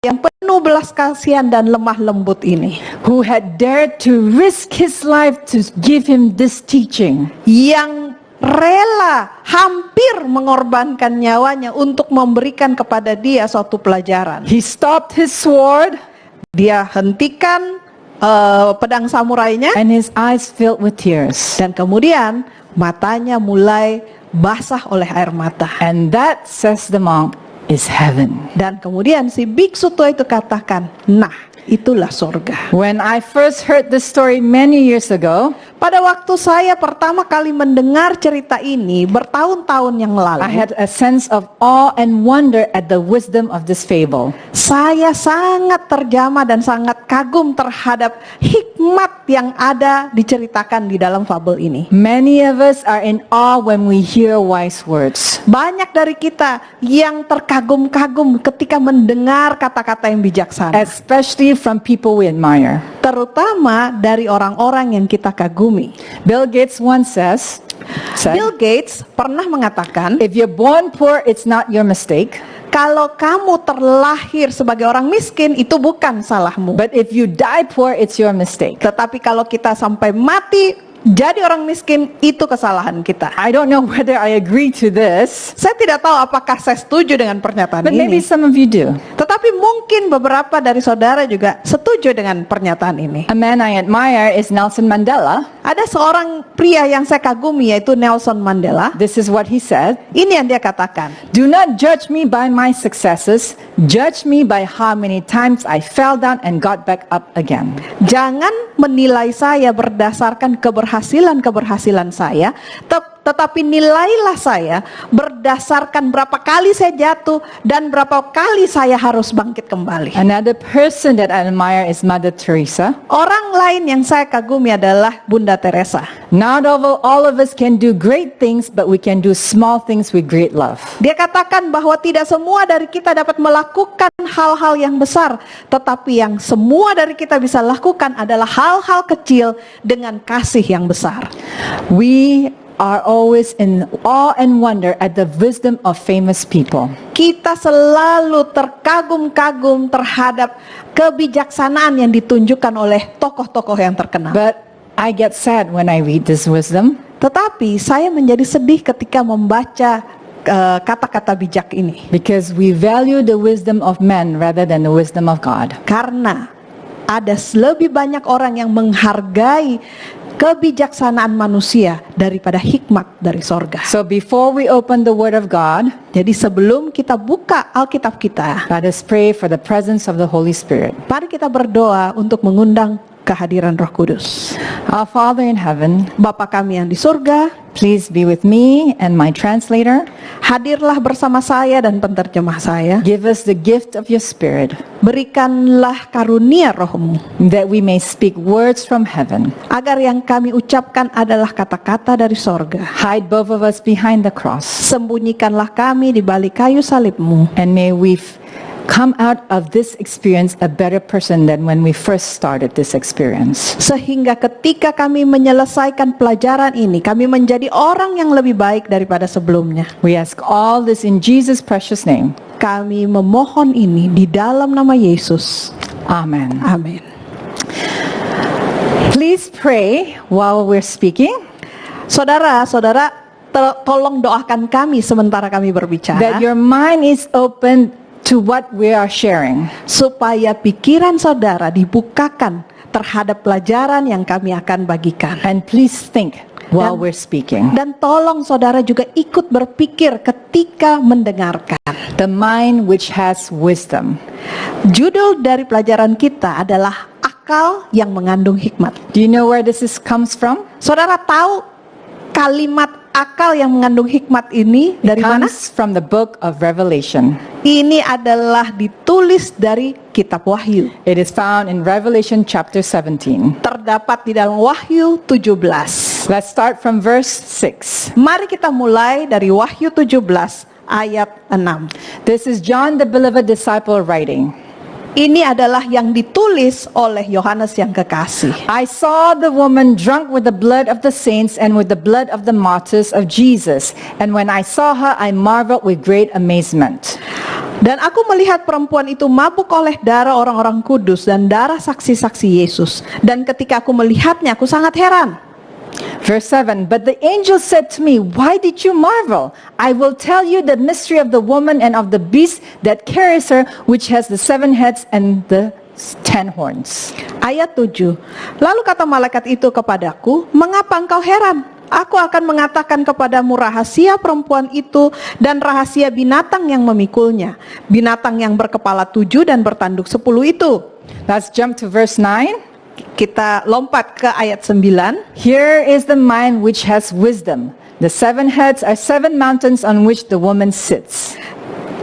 yang penuh belas kasihan dan lemah lembut ini, who had dared to risk his life to give him this teaching, yang rela hampir mengorbankan nyawanya untuk memberikan kepada dia suatu pelajaran. He stopped his sword, dia hentikan pedang samurainya, and his eyes filled with tears. Dan kemudian matanya mulai basah oleh air mata. And that, says the monk, is heaven. Dan kemudian si biksu tua itu katakan, "Nah, itulah sorga." When I first heard this story many years ago, Pada waktu saya pertama kali mendengar cerita ini bertahun-tahun yang I lalu, had a sense of awe and wonder at the wisdom of this fable. saya sangat terjamah dan sangat kagum terhadap hikmat yang ada diceritakan di dalam fabel ini. Many of us are in awe when we hear wise words. Banyak dari kita yang terkagum-kagum ketika mendengar kata-kata yang bijaksana, Especially from people we admire. terutama dari orang-orang yang kita kagumi. Bill Gates once said, Bill Gates pernah mengatakan, if you're born poor, it's not your mistake. kalau kamu terlahir sebagai orang miskin itu bukan salahmu. But if you die poor, it's your mistake. Tetapi kalau kita sampai mati jadi orang miskin, itu kesalahan kita. I don't know whether I agree to this, Saya tidak tahu apakah saya setuju dengan pernyataan but maybe ini. some of you do. Tetapi mungkin beberapa dari saudara juga setuju dengan pernyataan ini. A man I admire is Nelson Mandela. Ada seorang pria yang saya kagumi yaitu Nelson Mandela. This is what he said. Ini yang dia katakan. Do not judge me by my successes. Judge me by how many times I fell down and got back up again. Jangan menilai saya berdasarkan keberhasilan saya, tetapi nilailah saya berdasarkan berapa kali saya jatuh dan berapa kali saya harus bangkit kembali. Another person that I admire is Mother Teresa. Orang lain yang saya kagumi adalah Bunda Teresa. Not all of us can do great things, but we can do small things with great love. Dia katakan bahwa tidak semua dari kita dapat melakukan hal-hal yang besar, tetapi yang semua dari kita bisa lakukan adalah hal-hal kecil dengan kasih yang besar. We are always in awe and wonder at the wisdom of famous people. Kita selalu terkagum-kagum terhadap kebijaksanaan yang ditunjukkan oleh tokoh-tokoh yang terkenal. But I get sad when I read this wisdom. Tetapi saya menjadi sedih ketika membaca kata-kata bijak ini. Because we value the wisdom of men rather than the wisdom of God. Karena ada lebih banyak orang yang menghargai kebijaksanaan manusia daripada hikmat dari sorga. So before we open the Word of God, Jadi sebelum kita buka Alkitab kita, let us pray for the presence of the Holy Spirit. mari kita berdoa untuk mengundang kehadiran Roh Kudus. Our Father in heaven, Bapa kami yang di surga, please be with me and my translator. hadirlah bersama saya dan penterjemah saya. Give us the gift of your Spirit, Berikanlah karunia Roh-Mu, that we may speak words from heaven. agar yang kami ucapkan adalah kata-kata dari sorga. Hide both of us behind the cross, Sembunyikanlah kami di balik kayu salib-Mu. and may we come out of this experience a better person than when we first started this experience. Sehingga ketika kami menyelesaikan pelajaran ini, kami menjadi orang yang lebih baik daripada sebelumnya. We ask all this in Jesus' precious name. Kami memohon ini di dalam nama Yesus. Amen. Amin. Please pray while we're speaking, Saudara-saudara, tolong doakan kami sementara kami berbicara, that your mind is open to what we are sharing. supaya pikiran saudara dibukakan terhadap pelajaran yang kami akan bagikan. And please think while we're speaking. Dan tolong saudara juga ikut berpikir ketika mendengarkan. The mind which has wisdom. Judul dari pelajaran kita adalah akal yang mengandung hikmat. Do you know where this comes from? Saudara tahu kalimat akal yang mengandung hikmat ini dari mana? Comes from the book of Revelation. Ini adalah ditulis dari kitab Wahyu. It is found in Revelation chapter 17. Terdapat di dalam Wahyu 17. Let's start from verse 6. Mari kita mulai dari Wahyu 17 ayat 6. This is John the beloved disciple writing. Ini adalah yang ditulis oleh Yohanes yang kekasih. I saw the woman drunk with the blood of the saints and with the blood of the martyrs of Jesus. And when I saw her, I marveled with great amazement. Dan aku melihat perempuan itu mabuk oleh darah orang-orang kudus dan darah saksi-saksi Yesus. Dan ketika aku melihatnya, aku sangat heran. Verse 7, but the angel said to me, why did you marvel? I will tell you the mystery of the woman and of the beast that carries her, which has the 7 heads and the 10 horns. Ayat 7. Lalu kata malaikat itu kepadaku, mengapa engkau heran? Aku akan mengatakan kepadamu rahasia perempuan itu dan rahasia binatang yang memikulnya. Binatang yang berkepala 7 dan bertanduk 10 itu. Let's jump to verse 9. kita lompat ke ayat 9. Here is the mind which has wisdom. The 7 heads are 7 mountains on which the woman sits.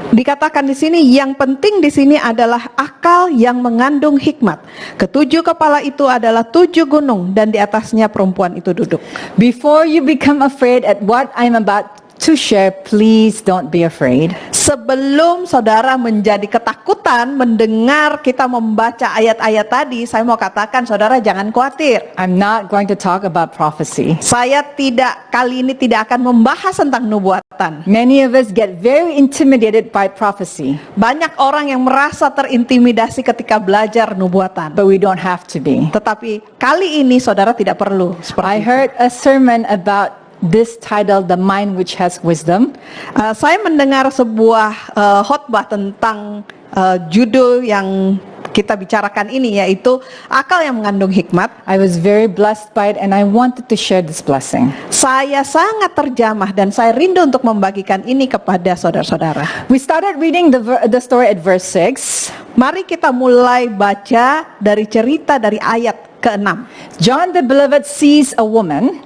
Dikatakan di sini, yang penting di sini adalah akal yang mengandung hikmat. Ketujuh kepala itu adalah 7 gunung dan di atasnya perempuan itu duduk. Before you become afraid at what I'm about to share, please don't be afraid. Sebelum saudara menjadi ketakutan mendengar kita membaca ayat-ayat tadi, saya mau katakan saudara jangan khawatir. I'm not going to talk about prophecy. Saya kali ini tidak akan membahas tentang nubuatan. Many of us get very intimidated by prophecy, Banyak orang yang merasa terintimidasi ketika belajar nubuatan. but we don't have to be. Tetapi kali ini saudara tidak perlu I seperti itu. heard a sermon about this title, The Mind Which Has Wisdom. Saya mendengar sebuah khotbah tentang judul yang kita bicarakan ini, yaitu akal yang mengandung hikmat. I was very blessed by it and I wanted to share this blessing. Saya sangat terjamah dan saya rindu untuk membagikan ini kepada saudara-saudara. We started reading the story at verse 6. Mari kita mulai baca dari cerita dari ayat ke-6. John the Beloved sees a woman,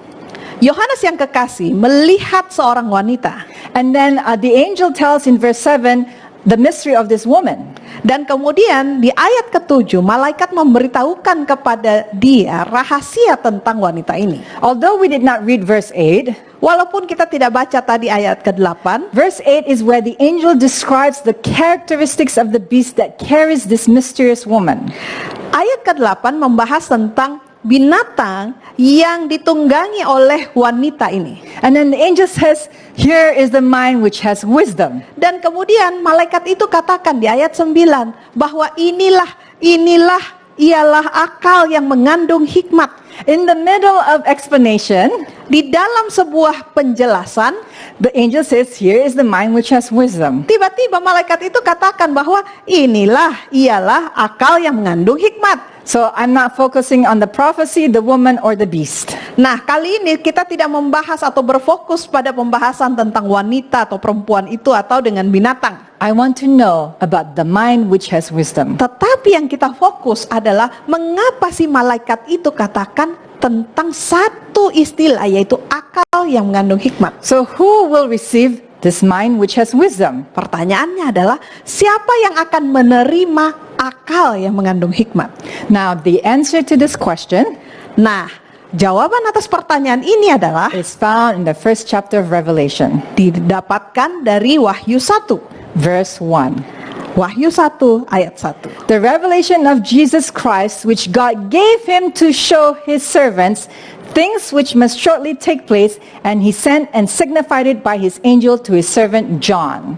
Yohanes yang kekasih melihat seorang wanita. and then the angel tells in verse 7 the mystery of this woman. Dan kemudian di ayat ke-7 malaikat memberitahukan kepada dia rahasia tentang wanita ini. Although we did not read verse 8, Walaupun kita tidak baca tadi ayat ke-8, verse 8 is where the angel describes the characteristics of the beast that carries this mysterious woman. ayat ke-8 membahas tentang binatang yang ditunggangi oleh wanita ini. And then the angel says, here is the mind which has wisdom. Dan kemudian malaikat itu katakan di ayat 9 bahwa ialah akal yang mengandung hikmat. In the middle of explanation, Di dalam sebuah penjelasan, the angel says, here is the mind which has wisdom. tiba-tiba malaikat itu katakan bahwa ialah akal yang mengandung hikmat. So I'm not focusing on the prophecy, the woman, or the beast. Nah, kali ini kita tidak membahas atau berfokus pada pembahasan tentang wanita atau perempuan itu atau dengan binatang. I want to know about the mind which has wisdom. Tetapi yang kita fokus adalah mengapa si malaikat itu katakan tentang satu istilah, yaitu akal yang mengandung hikmat. So who will receive this mind which has wisdom? Pertanyaannya adalah siapa yang akan menerima akal yang mengandung hikmat? Now the answer to this question Nah, jawaban atas pertanyaan ini adalah is found in the first chapter of Revelation, didapatkan dari Wahyu 1. verse 1. Wahyu 1 ayat 1. The revelation of Jesus Christ, which God gave him to show his servants things which must shortly take place, and he sent and signified it by his angel to his servant John.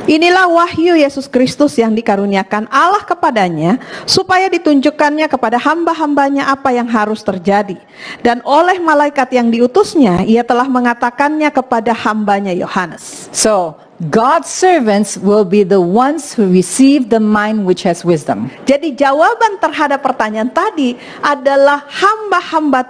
Inilah wahyu Yesus Kristus yang dikaruniakan Allah kepadanya, supaya ditunjukkannya kepada hamba-hambanya apa yang harus terjadi. Dan oleh malaikat yang diutusnya, ia telah mengatakannya kepada hambanya Yohanes. So God's servants will be the ones who receive the mind which has wisdom. Jadi jawaban terhadap pertanyaan tadi adalah hamba-hamba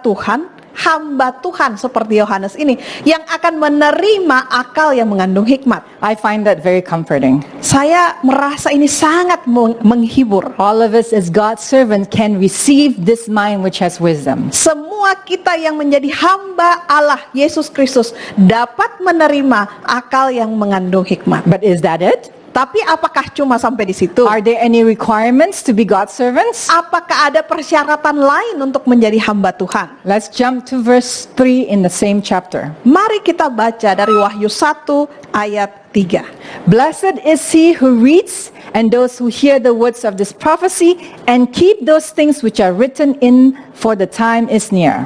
Tuhan seperti Yohanes ini yang akan menerima akal yang mengandung hikmat. I find that very comforting. Saya merasa ini sangat menghibur. All of us as God's servants can receive this mind which has wisdom. Semua kita yang menjadi hamba Allah Yesus Kristus dapat menerima akal yang mengandung hikmat. But is that it? Tapi apakah cuma sampai di situ? Are there any requirements to be God's servants? Apakah ada persyaratan lain untuk menjadi hamba Tuhan? Let's jump to verse 3 in the same chapter. Mari kita baca dari Wahyu 1 ayat 3. Blessed is he who reads and those who hear the words of this prophecy and keep those things which are written in, for the time is near.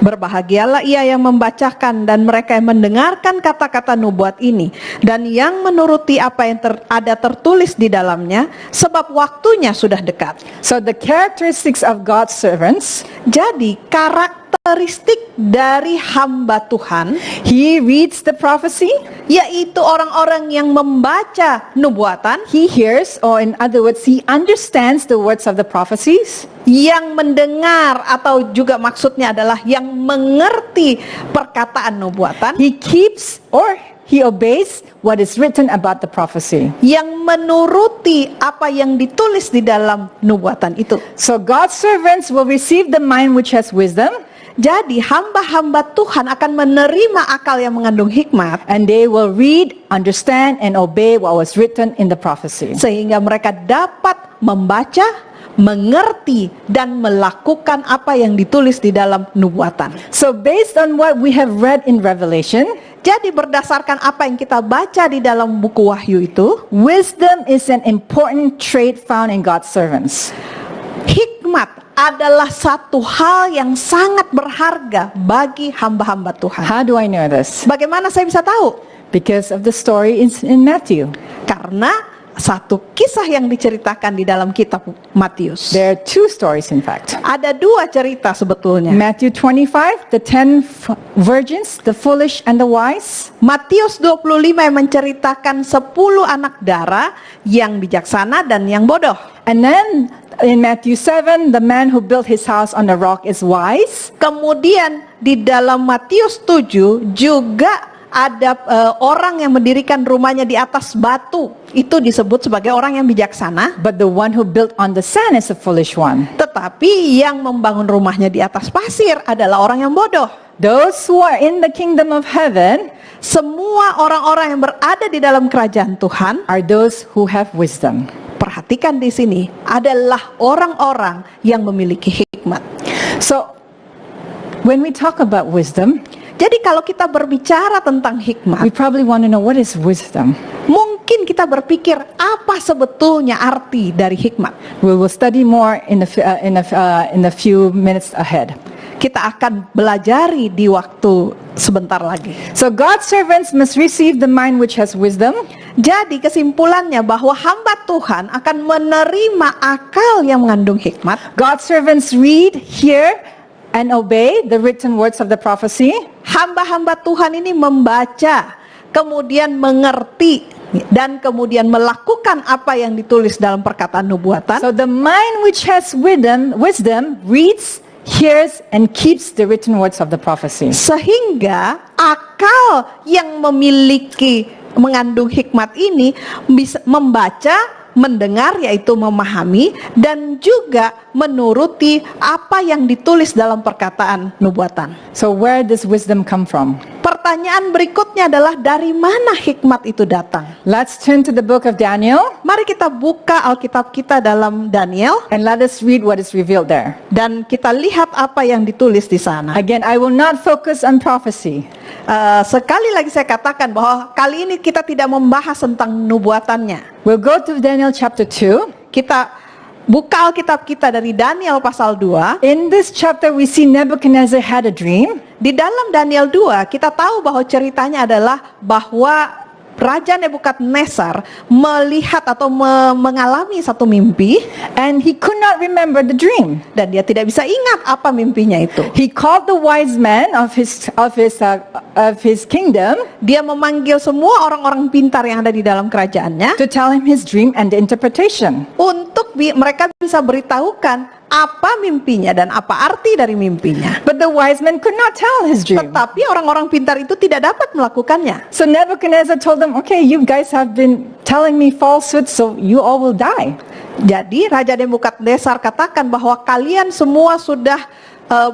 Berbahagialah ia yang membacakan dan mereka yang mendengarkan kata-kata nubuat ini dan yang menuruti apa yang ada tertulis di dalamnya, sebab waktunya sudah dekat. So the characteristics of God's servants, Jadi karakteristik dari hamba Tuhan, he reads the prophecy, yaitu orang-orang yang membaca nubuatan, he hears, or in other words, he understands the words of the prophecies, yang mendengar atau juga maksudnya adalah yang mengerti perkataan nubuatan, he keeps or he obeys what is written about the prophecy. yang menuruti apa yang ditulis di dalam nubuatan itu. So God's servants will receive the mind which has wisdom, Jadi hamba-hamba Tuhan akan menerima akal yang mengandung hikmat, and they will read, understand, and obey what was written in the prophecy. sehingga mereka dapat membaca, mengerti, dan melakukan apa yang ditulis di dalam nubuatan. So based on what we have read in Revelation, Jadi berdasarkan apa yang kita baca di dalam buku Wahyu itu, wisdom is an important trait found in God's servants. hikmat adalah satu hal yang sangat berharga bagi hamba-hamba Tuhan. How do I know this? Bagaimana saya bisa tahu? Because of the story in Matthew. Karena satu kisah yang diceritakan di dalam kitab Matius. There are two stories, in fact. Ada dua cerita sebetulnya. Matthew 25, the 10 virgins, the foolish and the wise. Matius 25 yang menceritakan 10 anak dara yang bijaksana dan yang bodoh. And then in Matthew 7, the man who built his house on the rock is wise. Kemudian di dalam Matius 7 juga ada orang yang mendirikan rumahnya di atas batu. Itu disebut sebagai orang yang bijaksana. But the one who built on the sand is a foolish one. Tetapi yang membangun rumahnya di atas pasir adalah orang yang bodoh. Those who are in the kingdom of heaven Semua orang-orang yang berada di dalam kerajaan Tuhan, are those who have wisdom. perhatikan di sini, adalah orang-orang yang memiliki hikmat. So when we talk about wisdom, Jadi kalau kita berbicara tentang we hikmat, probably want to know, what is wisdom? mungkin kita berpikir apa sebetulnya arti dari hikmat. We will study more in a few minutes ahead. Kita akan belajari di waktu sebentar lagi. So God's servants must receive the mind which has wisdom. Jadi kesimpulannya bahwa hamba Tuhan akan menerima akal yang mengandung hikmat. God's servants read, hear, and obey the written words of the prophecy. Hamba-hamba Tuhan ini membaca, kemudian mengerti, dan kemudian melakukan apa yang ditulis dalam perkataan nubuatan. So the mind which has wisdom reads, hears, and keeps the written words of the prophecy. Sehingga akal yang mengandung hikmat ini bisa membaca, mendengar, yaitu memahami, dan juga menuruti apa yang ditulis dalam perkataan nubuatan. So where does wisdom come from? Pertanyaan berikutnya adalah, dari mana hikmat itu datang? Let's turn to the book of Daniel Mari kita buka Alkitab kita dalam Daniel, and let us read what is revealed there. dan kita lihat apa yang ditulis di sana. Again, I will not focus on prophecy. Sekali lagi saya katakan bahwa kali ini kita tidak membahas tentang nubuatannya. We'll go to Daniel chapter 2. Kita buka Alkitab kita dari Daniel pasal 2. In this chapter we see Nebuchadnezzar had a dream. Di dalam Daniel 2 kita tahu bahwa ceritanya adalah bahwa Raja Nebukadnezar melihat atau mengalami satu mimpi, And he could not remember the dream. dan dia tidak bisa ingat apa mimpinya itu. He called the wise men of his kingdom Dia memanggil semua orang-orang pintar yang ada di dalam kerajaannya to tell him his dream and the interpretation. untuk mereka bisa beritahukan apa mimpinya dan apa arti dari mimpinya. But the wise men could not tell his dream. Tetapi orang-orang pintar itu tidak dapat melakukannya. So Nebuchadnezzar told them, okay, you guys have been telling me falsehoods, so you all will die. Jadi Raja Nebukadnezar katakan bahwa kalian semua sudah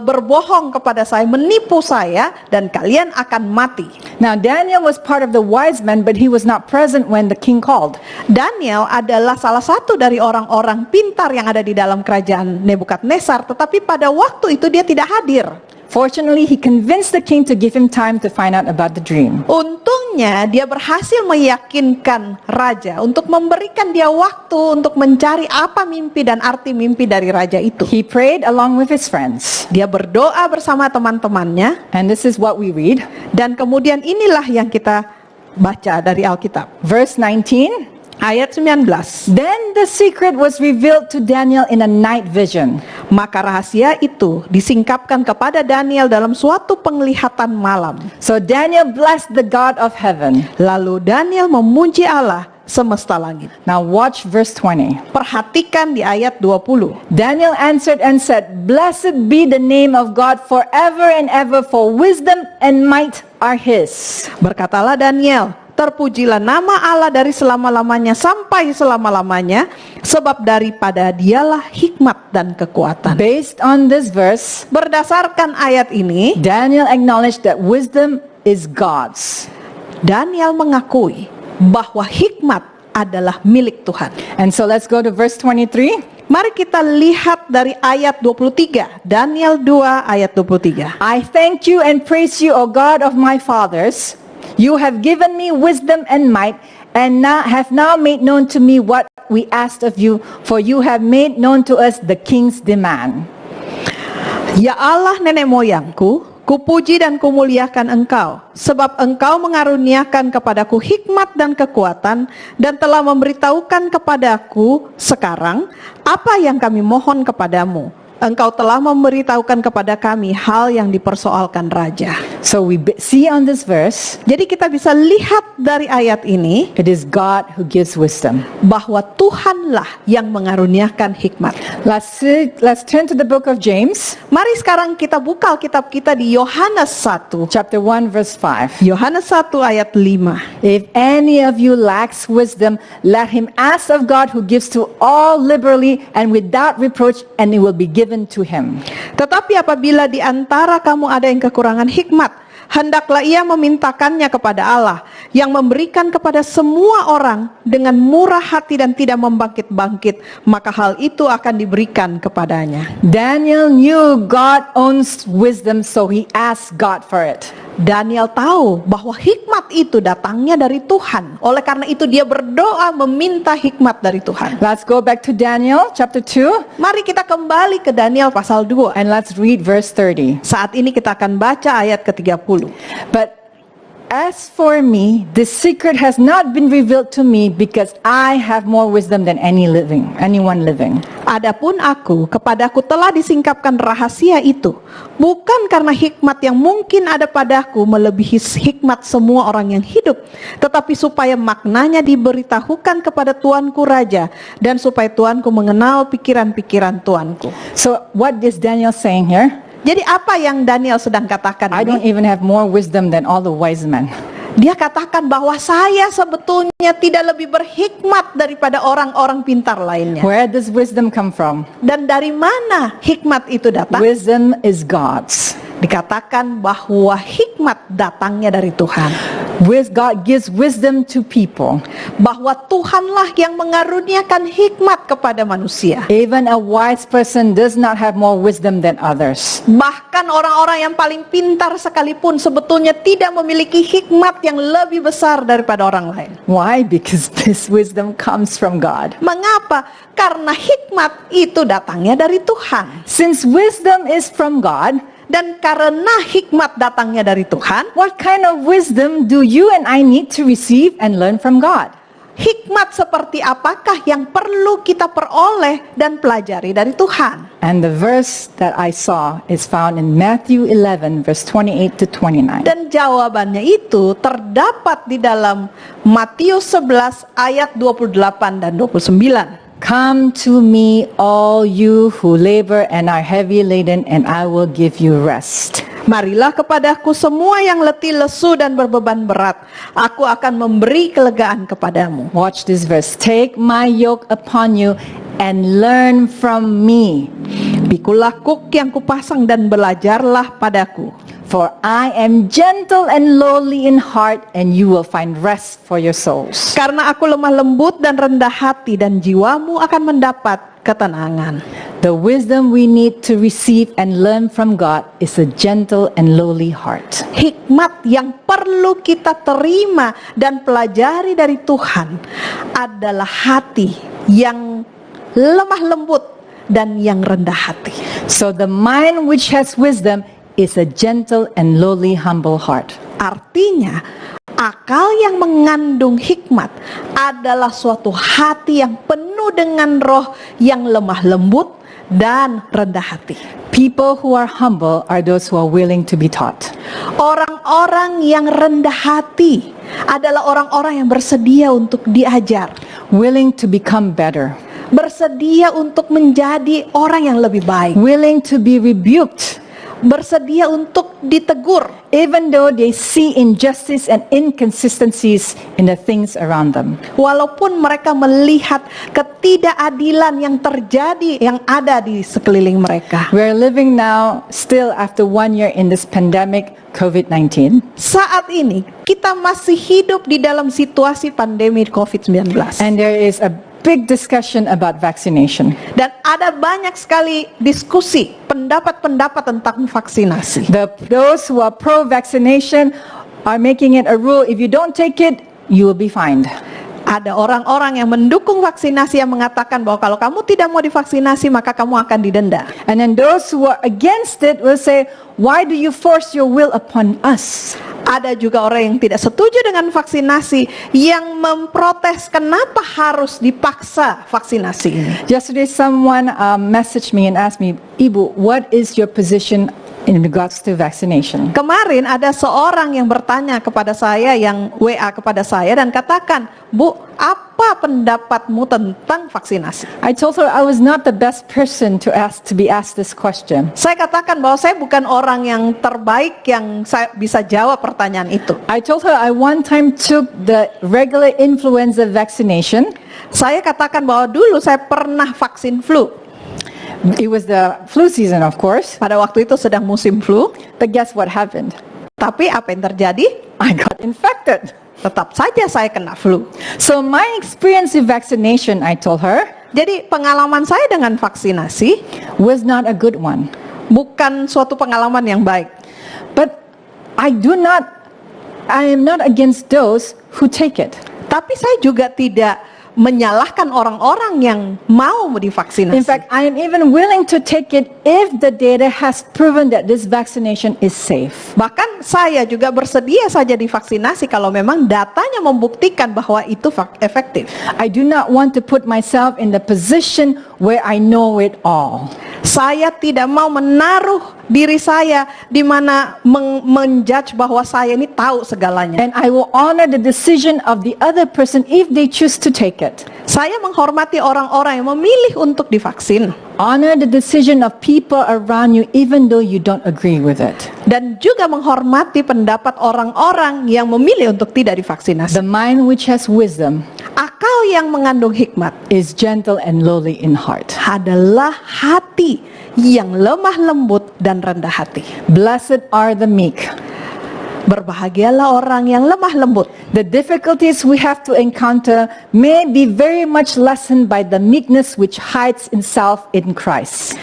berbohong kepada saya, menipu saya, dan kalian akan mati. Now Daniel was part of the wise men, but he was not present when the king called. Daniel adalah salah satu dari orang-orang pintar yang ada di dalam kerajaan Nebukadnezar, tetapi pada waktu itu dia tidak hadir. Fortunately, he convinced the king to give him time to find out about the dream. Untungnya dia berhasil meyakinkan raja untuk memberikan dia waktu untuk mencari apa mimpi dan arti mimpi dari raja itu. He prayed along with his friends. Dia berdoa bersama teman-temannya, And this is what we read. dan kemudian inilah yang kita baca dari Alkitab. Verse 19. Ayat 19. Then the secret was revealed to Daniel in a night vision. Maka rahasia itu disingkapkan kepada Daniel dalam suatu penglihatan malam. So Daniel blessed the God of heaven. Lalu Daniel memuji Allah semesta langit. Now watch verse 20. Perhatikan di ayat 20. Daniel answered and said, Blessed be the name of God forever and ever, for wisdom and might are His. Berkatalah Daniel, terpujilah nama Allah dari selama-lamanya sampai selama-lamanya, sebab daripada Dialah hikmat dan kekuatan. Based on this verse, Berdasarkan ayat ini, Daniel acknowledged that wisdom is God's. Daniel mengakui bahwa hikmat adalah milik Tuhan. And so let's go to verse 23. Mari kita lihat dari ayat 23, Daniel 2 ayat 23. I thank you and praise you, O God of my fathers. You have given me wisdom and might, and have now made known to me what we asked of you, for you have made known to us the king's demand. Ya Allah nenek moyangku, kupuji dan kumuliakan Engkau, sebab Engkau mengaruniakan kepadaku hikmat dan kekuatan, dan telah memberitahukan kepadaku sekarang apa yang kami mohon kepadamu. Engkau telah memberitahukan kepada kami hal yang dipersoalkan raja. So we see on this verse, Jadi kita bisa lihat dari ayat ini it is God who gives wisdom. bahwa Tuhanlah yang mengaruniakan hikmat. Let's turn to the book of James, Mari sekarang kita buka Alkitab kita di Yohanes 1. chapter 1, verse 5. Yohanes 1 ayat 5. If any of you lacks wisdom, let him ask of God who gives to all liberally and without reproach, and it will be given to him. Tetapi apabila di antara kamu ada yang kekurangan hikmat, hendaklah ia memintakannya kepada Allah, yang memberikan kepada semua orang dengan murah hati dan tidak membangkit-bangkit, maka hal itu akan diberikan kepadanya. Daniel knew God owns wisdom, so he asked God for it. Daniel tahu bahwa hikmat itu datangnya dari Tuhan. Oleh karena itu dia berdoa meminta hikmat dari Tuhan. Let's go back to Daniel chapter 2 Mari kita kembali ke Daniel pasal 2. and let's read verse 30. Saat ini kita akan baca ayat ke-30. But as for me, the secret has not been revealed to me because I have more wisdom than anyone living. Adapun kepadaku telah disingkapkan rahasia itu, bukan karena hikmat yang mungkin ada padaku melebihi hikmat semua orang yang hidup, tetapi supaya maknanya diberitahukan kepada tuanku raja, dan supaya tuanku mengenal pikiran-pikiran tuanku. So what is Daniel saying here? Jadi apa yang Daniel sedang katakan I don't ini? even have more wisdom than all the wise men. Dia katakan bahwa saya sebetulnya tidak lebih berhikmat daripada orang-orang pintar lainnya. Where does wisdom come from? Dan dari mana hikmat itu datang? Wisdom is God's. Dikatakan bahwa hikmat datangnya dari Tuhan. God gives wisdom to people. Bahwa Tuhanlah yang mengaruniakan hikmat kepada manusia. Even a wise person does not have more wisdom than others. Bahkan orang-orang yang paling pintar sekalipun sebetulnya tidak memiliki hikmat yang lebih besar daripada orang lain. Why? Because this wisdom comes from God. Mengapa? Karena hikmat itu datangnya dari Tuhan. Since wisdom is from God, dan karena hikmat datangnya dari Tuhan, what kind of wisdom do you and I need to receive and learn from God? Hikmat seperti apakah yang perlu kita peroleh dan pelajari dari Tuhan? And the verse that I saw is found in Matthew 11 verse 28 to 29. Dan jawabannya itu terdapat di dalam Matius 11 ayat 28 dan 29. Come to me, all you who labor and are heavy laden, and I will give you rest. Marilah kepadaku semua yang letih lesu dan berbeban berat, aku akan memberi kelegaan kepadamu. Watch this verse. Take my yoke upon you and learn from me. Pikulah kuk yang kupasang dan belajarlah padaku. For I am gentle and lowly in heart, and you will find rest for your souls. Karena aku lemah lembut dan rendah hati, dan jiwamu akan mendapat ketenangan. The wisdom we need to receive and learn from God is a gentle and lowly heart. Hikmat yang perlu kita terima dan pelajari dari Tuhan adalah hati yang lemah lembut dan yang rendah hati. So the mind which has wisdom is a gentle and lowly humble heart. Artinya, akal yang mengandung hikmat adalah suatu hati yang penuh dengan roh yang lemah lembut dan rendah hati. People who are humble are those who are willing to be taught. Orang-orang yang rendah hati adalah orang-orang yang bersedia untuk diajar, Willing to become better. bersedia untuk menjadi orang yang lebih baik, Willing to be rebuked. bersedia untuk ditegur, even though they see injustice and inconsistencies in the things around them. walaupun mereka melihat ketidakadilan yang terjadi, yang ada di sekeliling mereka. We're living now still after 1 year in this pandemic, COVID-19. Saat ini kita masih hidup di dalam situasi pandemi COVID-19. And there is a big discussion about vaccination. Dan ada banyak sekali diskusi, pendapat-pendapat tentang vaksinasi. Those who are pro-vaccination are making it a rule, if you don't take it, you will be fined. Ada orang-orang yang mendukung vaksinasi yang mengatakan bahwa kalau kamu tidak mau divaksinasi maka kamu akan didenda. And then those who are against it will say, why do you force your will upon us? Ada juga orang yang tidak setuju dengan vaksinasi yang memprotes kenapa harus dipaksa vaksinasi ini. Yesterday someone messaged me and asked me, Ibu, what is your position in regards to vaccination? Kemarin ada seorang yang bertanya kepada saya, yang WA kepada saya dan katakan, Bu, apa pendapatmu tentang vaksinasi? I told her I was not the best person to be asked this question. Saya katakan bahwa saya bukan orang yang terbaik yang saya bisa jawab pertanyaan itu. I told her I one time took the regular influenza vaccination. Saya katakan bahwa dulu saya pernah vaksin flu. It was the flu season, of course. Pada waktu itu sedang musim flu. But guess what happened? Tapi apa yang terjadi? I got infected. Tetap saja saya kena flu. So my experience with vaccination, I told her, Jadi pengalaman saya dengan vaksinasi was not a good one. bukan suatu pengalaman yang baik. But I am not against those who take it. Tapi saya juga tidak menyalahkan orang-orang yang mau divaksinasi. In fact, I am even willing to take it if the data has proven that this vaccination is safe. Bahkan saya juga bersedia saja divaksinasi kalau memang datanya membuktikan bahwa itu efektif. I do not want to put myself in the position where I know it all. Saya tidak mau menaruh diri saya di mana menjudge bahwa saya ini tahu segalanya. And I will honor the decision of the other person if they choose to take it. Saya menghormati orang-orang yang memilih untuk divaksin. Honor the decision of people around you even though you don't agree with it. Dan juga menghormati pendapat orang-orang yang memilih untuk tidak divaksinasi. The mind which has wisdom Akal yang mengandung hikmat is gentle and lowly in heart. adalah hati yang lemah lembut dan rendah hati. Blessed are the meek. Berbahagialah orang yang lemah lembut. The difficulties we have to encounter may be very much lessened by the meekness which hides itself in Christ.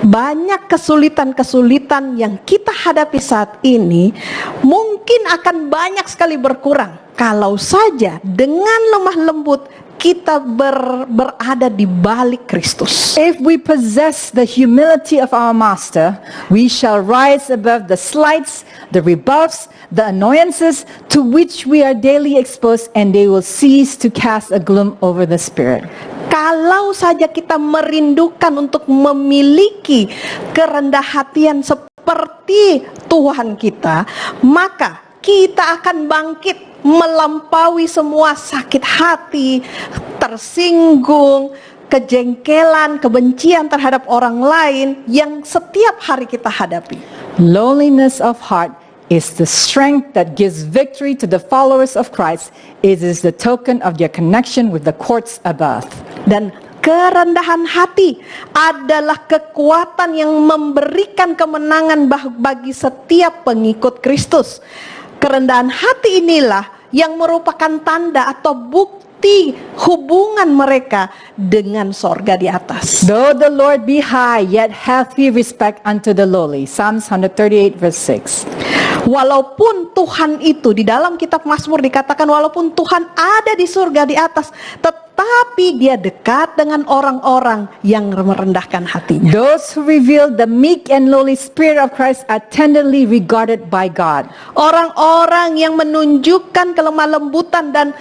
Banyak kesulitan-kesulitan yang kita hadapi saat ini mungkin akan banyak sekali berkurang kalau saja dengan lemah lembut kita berada di balik Kristus. If we possess the humility of our Master, we shall rise above the slights, the rebuffs, the annoyances to which we are daily exposed, and they will cease to cast a gloom over the spirit. Kalau saja kita merindukan untuk memiliki kerendah hatian seperti Tuhan kita, maka kita akan bangkit melampaui semua sakit hati, tersinggung, kejengkelan, kebencian terhadap orang lain yang setiap hari kita hadapi. Lowliness of heart is the strength that gives victory to the followers of Christ. It is the token of their connection with the courts above. Dan kerendahan hati adalah kekuatan yang memberikan kemenangan bagi setiap pengikut Kristus. Kerendahan hati inilah yang merupakan tanda atau bukti hubungan mereka dengan sorga di atas. Though the Lord be high, yet hath he respect unto the lowly. Psalms 138 verse 6. Walaupun Tuhan itu di dalam kitab Mazmur dikatakan walaupun Tuhan ada di surga di atas, tetapi dia dekat dengan orang-orang yang merendahkan hatinya. Those who reveal the meek and lowly spirit of Christ are tenderly regarded by God. Orang-orang yang menunjukkan kelemah lembutan dan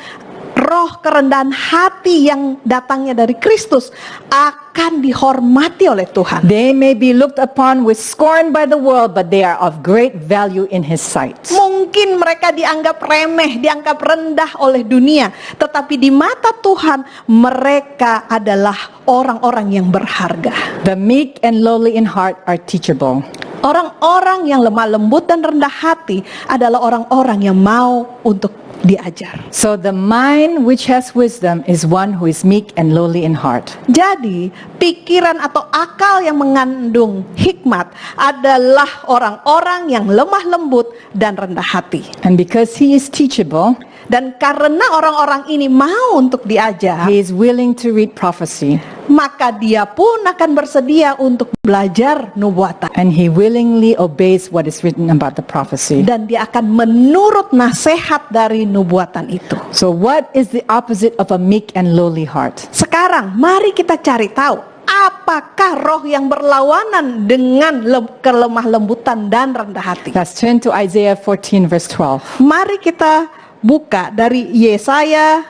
roh kerendahan hati yang datangnya dari Kristus akan dihormati oleh Tuhan. They may be looked upon with scorn by the world, but they are of great value in His sight. Mungkin mereka dianggap remeh, dianggap rendah oleh dunia, tetapi di mata Tuhan mereka adalah orang-orang yang berharga. The meek and lowly in heart are teachable. Orang-orang yang lemah lembut dan rendah hati adalah orang-orang yang mau untuk diajar. So the mind which has wisdom is one who is meek and lowly in heart. Jadi, pikiran atau akal yang mengandung hikmat adalah orang-orang yang lemah lembut dan rendah hati. And because he is teachable, Dan karena orang-orang ini mau untuk diajar, he is willing to read prophecy. maka dia pun akan bersedia untuk belajar nubuatan. And he willingly obeys what is written about the prophecy. Dan dia akan menurut nasihat dari nubuatan itu. So what is the opposite of a meek and lowly heart? Sekarang mari kita cari tahu, apakah roh yang berlawanan dengan kelemah lembutan dan rendah hati. Let's turn to Isaiah 14 verse 12. Mari kita buka dari Yesaya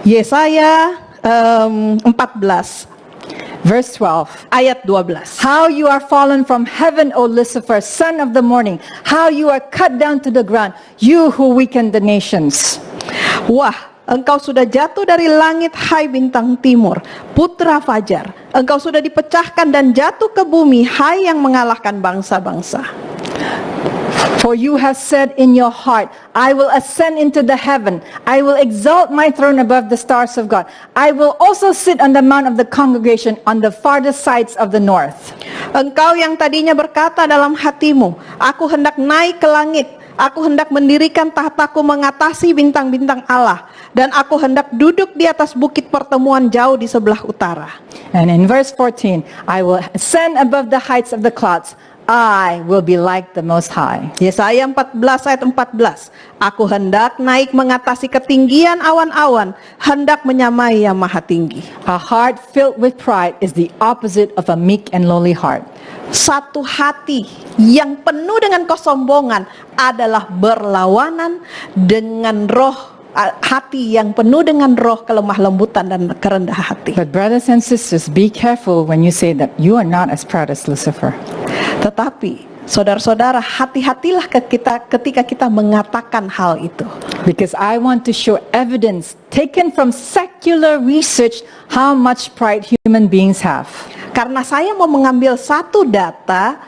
14 Verse 12. ayat 12. How you are fallen from heaven, O Lucifer, son of the morning. How you are cut down to the ground, you who weaken the nations. Wah, engkau sudah jatuh dari langit, hai bintang timur, putra fajar. Engkau sudah dipecahkan dan jatuh ke bumi, hai yang mengalahkan bangsa-bangsa. For you have said in your heart, I will ascend into the heaven. I will exalt my throne above the stars of God. I will also sit on the mount of the congregation on the farthest sides of the north. Engkau yang tadinya berkata dalam hatimu, aku hendak naik ke langit, aku hendak mendirikan tahtaku mengatasi bintang-bintang Allah, dan aku hendak duduk di atas bukit pertemuan jauh di sebelah utara. And in verse 14, I will ascend above the heights of the clouds. I will be like the Most High. Yesaya 14 ayat 14. Aku hendak naik mengatasi ketinggian awan-awan, hendak menyamai yang maha tinggi. A heart filled with pride is the opposite of a meek and lowly heart. Satu hati yang penuh dengan kesombongan adalah berlawanan dengan hati yang penuh dengan roh kelemah lembutan dan kerendah hati. But brothers and sisters, be careful when you say that you are not as proud as Lucifer. Tetapi saudara-saudara, hati-hatilah ketika kita mengatakan hal itu. Because I want to show evidence taken from secular research how much pride human beings have. Karena saya mau mengambil satu data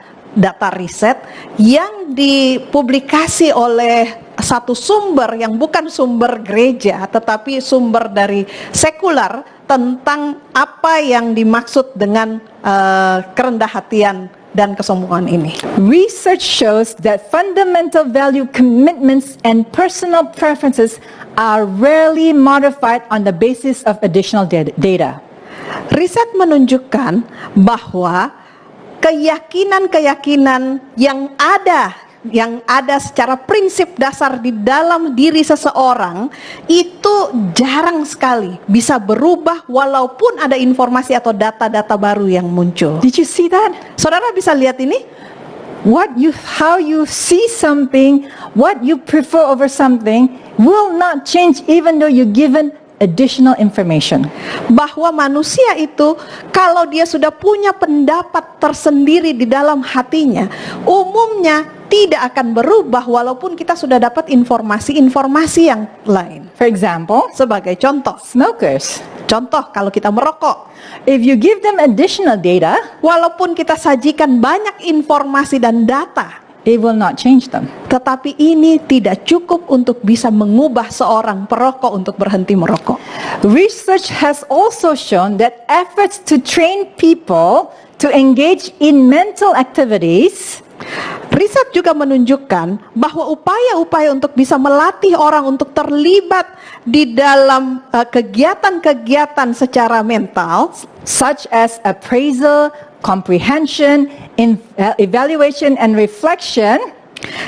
riset yang dipublikasi oleh satu sumber yang bukan sumber gereja tetapi sumber dari sekular tentang apa yang dimaksud dengan kerendah hatian dan kesombongan ini. Research shows that fundamental value commitments and personal preferences are rarely modified on the basis of additional data. Riset menunjukkan bahwa keyakinan-keyakinan yang ada secara prinsip dasar di dalam diri seseorang itu jarang sekali bisa berubah walaupun ada informasi atau data-data baru yang muncul. Did you see that? Saudara bisa lihat ini? How you see something, what you prefer over something will not change even though you're given additional information. Bahwa manusia itu kalau dia sudah punya pendapat tersendiri di dalam hatinya, umumnya tidak akan berubah walaupun kita sudah dapat informasi-informasi yang lain. For example, Sebagai contoh, smokers. contoh kalau kita merokok, If you give them additional data, walaupun kita sajikan banyak informasi dan data, it will not change them. tetapi ini tidak cukup untuk bisa mengubah seorang perokok untuk berhenti merokok. Research has also shown that efforts to train people to engage in mental activities Riset juga menunjukkan bahwa upaya-upaya untuk bisa melatih orang untuk terlibat di dalam kegiatan-kegiatan secara mental, such as appraisal, comprehension, evaluation and reflection,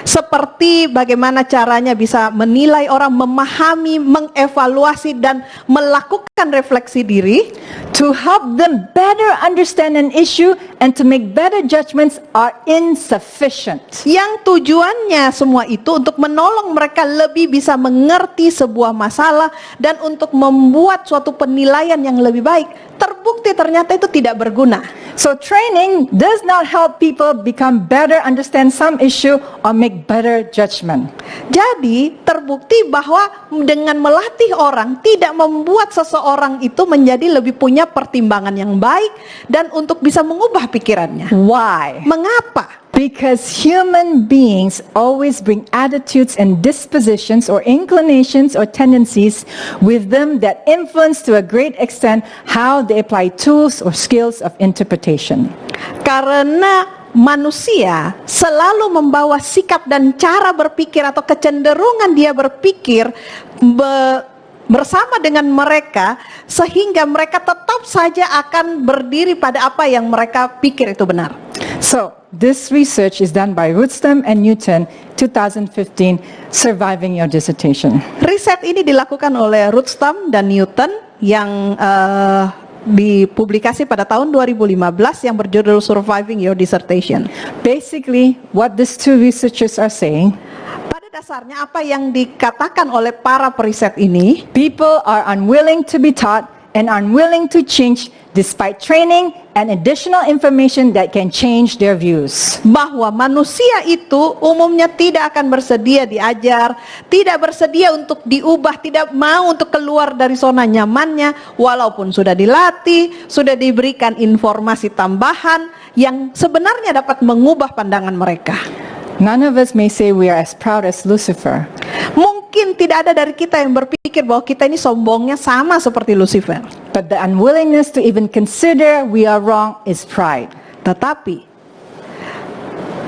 seperti bagaimana caranya bisa menilai orang, memahami, mengevaluasi dan melakukan refleksi diri, to help them better understand an issue and to make better judgments are insufficient. yang tujuannya semua itu untuk menolong mereka lebih bisa mengerti sebuah masalah dan untuk membuat suatu penilaian yang lebih baik. Terbukti ternyata itu tidak berguna. So training does not help people become better understand some issue or make better judgment. Jadi terbukti bahwa dengan melatih orang tidak membuat seseorang itu menjadi lebih punya pertimbangan yang baik dan untuk bisa mengubah pikirannya. Why? Mengapa? Because human beings always bring attitudes and dispositions or inclinations or tendencies with them that influence to a great extent how they apply tools or skills of interpretation. Karena manusia selalu membawa sikap dan cara berpikir atau kecenderungan dia berpikir bersama dengan mereka, sehingga mereka tetap saja akan berdiri pada apa yang mereka pikir itu benar. So, this research is done by Rootstam and Newton, 2015, Surviving Your Dissertation. Riset ini dilakukan oleh Rootstam dan Newton yang dipublikasi pada tahun 2015 yang berjudul Surviving Your Dissertation. Basically, what these two researchers are saying, pada dasarnya apa yang dikatakan oleh para periset ini, people are unwilling to be taught and unwilling to change despite training and additional information that can change their views. Bahwa manusia itu umumnya tidak akan bersedia diajar, tidak bersedia untuk diubah, tidak mau untuk keluar dari zona nyamannya, walaupun sudah dilatih, sudah diberikan informasi tambahan yang sebenarnya dapat mengubah pandangan mereka. None of us may say we are as proud as Lucifer. Mungkin tidak ada dari kita yang berpikir bahwa kita ini sombongnya sama seperti Lucifer. But the unwillingness to even consider we are wrong is pride. Tetapi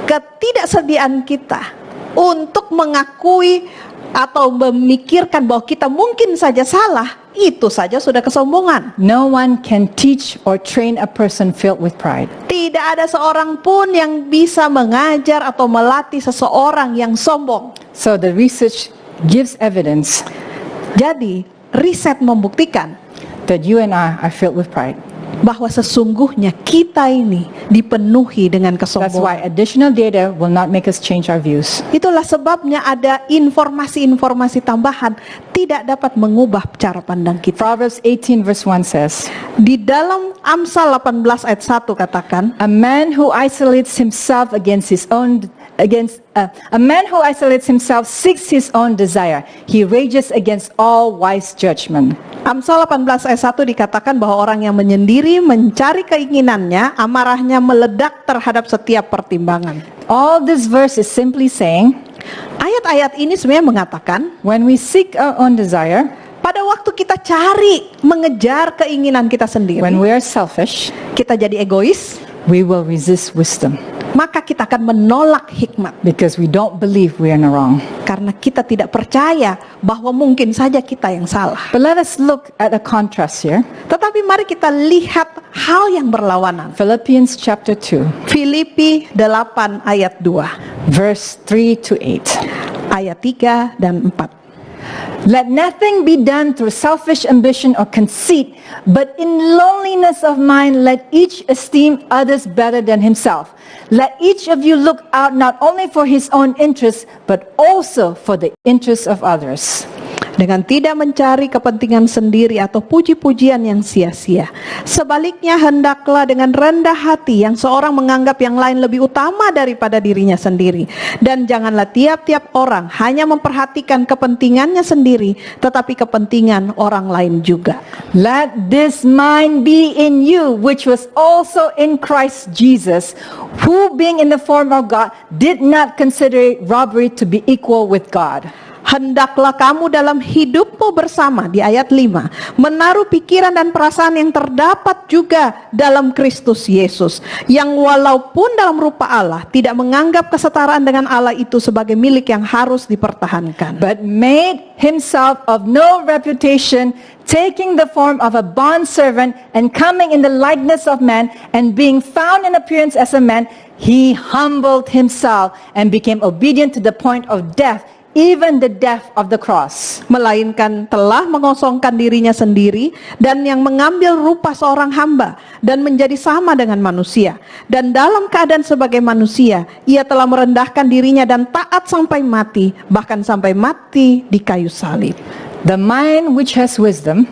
ketidaksediaan kita untuk mengakui atau memikirkan bahwa kita mungkin saja salah, itu saja sudah kesombongan. No one can teach or train a person filled with pride. Tidak ada seorang pun yang bisa mengajar atau melatih seseorang yang sombong. So the research gives evidence Jadi, riset membuktikan that you and I are filled with pride. bahwa sesungguhnya kita ini dipenuhi dengan That's why kesombongan. additional data will not make us change our views. Itulah sebabnya ada informasi-informasi tambahan tidak dapat mengubah cara pandang kita. Proverbs 18 verse 1 says, Di dalam Amsal 18 ayat 1 katakan, a man who isolates himself seeks his own desire. He rages against all wise judgment. Amsal 18 ayat 1 dikatakan bahwa orang yang menyendiri mencari keinginannya, amarahnya meledak terhadap setiap pertimbangan. All this verse is simply saying, Ayat-ayat ini sebenarnya mengatakan, when we seek our own desire, pada waktu kita cari, mengejar keinginan kita sendiri, when we are selfish, kita jadi egois, we will resist wisdom maka kita akan menolak hikmat. because we don't believe we are in the wrong. Karena kita tidak percaya bahwa mungkin saja kita yang salah. But let us look at a contrast here. Tetapi mari kita lihat hal yang berlawanan. Philippians chapter 2, Filipi 8 ayat 2, verse 3 to 8. ayat 3 dan 4. Let nothing be done through selfish ambition or conceit, but in lowliness of mind let each esteem others better than himself. Let each of you look out not only for his own interests, but also for the interests of others. Dengan tidak mencari kepentingan sendiri atau puji-pujian yang sia-sia. Sebaliknya hendaklah dengan rendah hati yang seorang menganggap yang lain lebih utama daripada dirinya sendiri. Dan janganlah tiap-tiap orang hanya memperhatikan kepentingannya sendiri, tetapi kepentingan orang lain juga. Let this mind be in you, which was also in Christ Jesus, who being in the form of God, did not consider it robbery to be equal with God. Hendaklah kamu dalam hidupmu bersama, di ayat 5, menaruh pikiran dan perasaan yang terdapat juga dalam Kristus Yesus, yang walaupun dalam rupa Allah, tidak menganggap kesetaraan dengan Allah itu sebagai milik yang harus dipertahankan. But made himself of no reputation, taking the form of a bondservant and coming in the likeness of man, and being found in appearance as a man, he humbled himself and became obedient to the point of death, even the death of the cross. Melainkan telah mengosongkan dirinya sendiri dan yang mengambil rupa seorang hamba dan menjadi sama dengan manusia. Dan dalam keadaan sebagai manusia, ia telah merendahkan dirinya dan taat sampai mati, bahkan sampai mati di kayu salib. The mind which has wisdom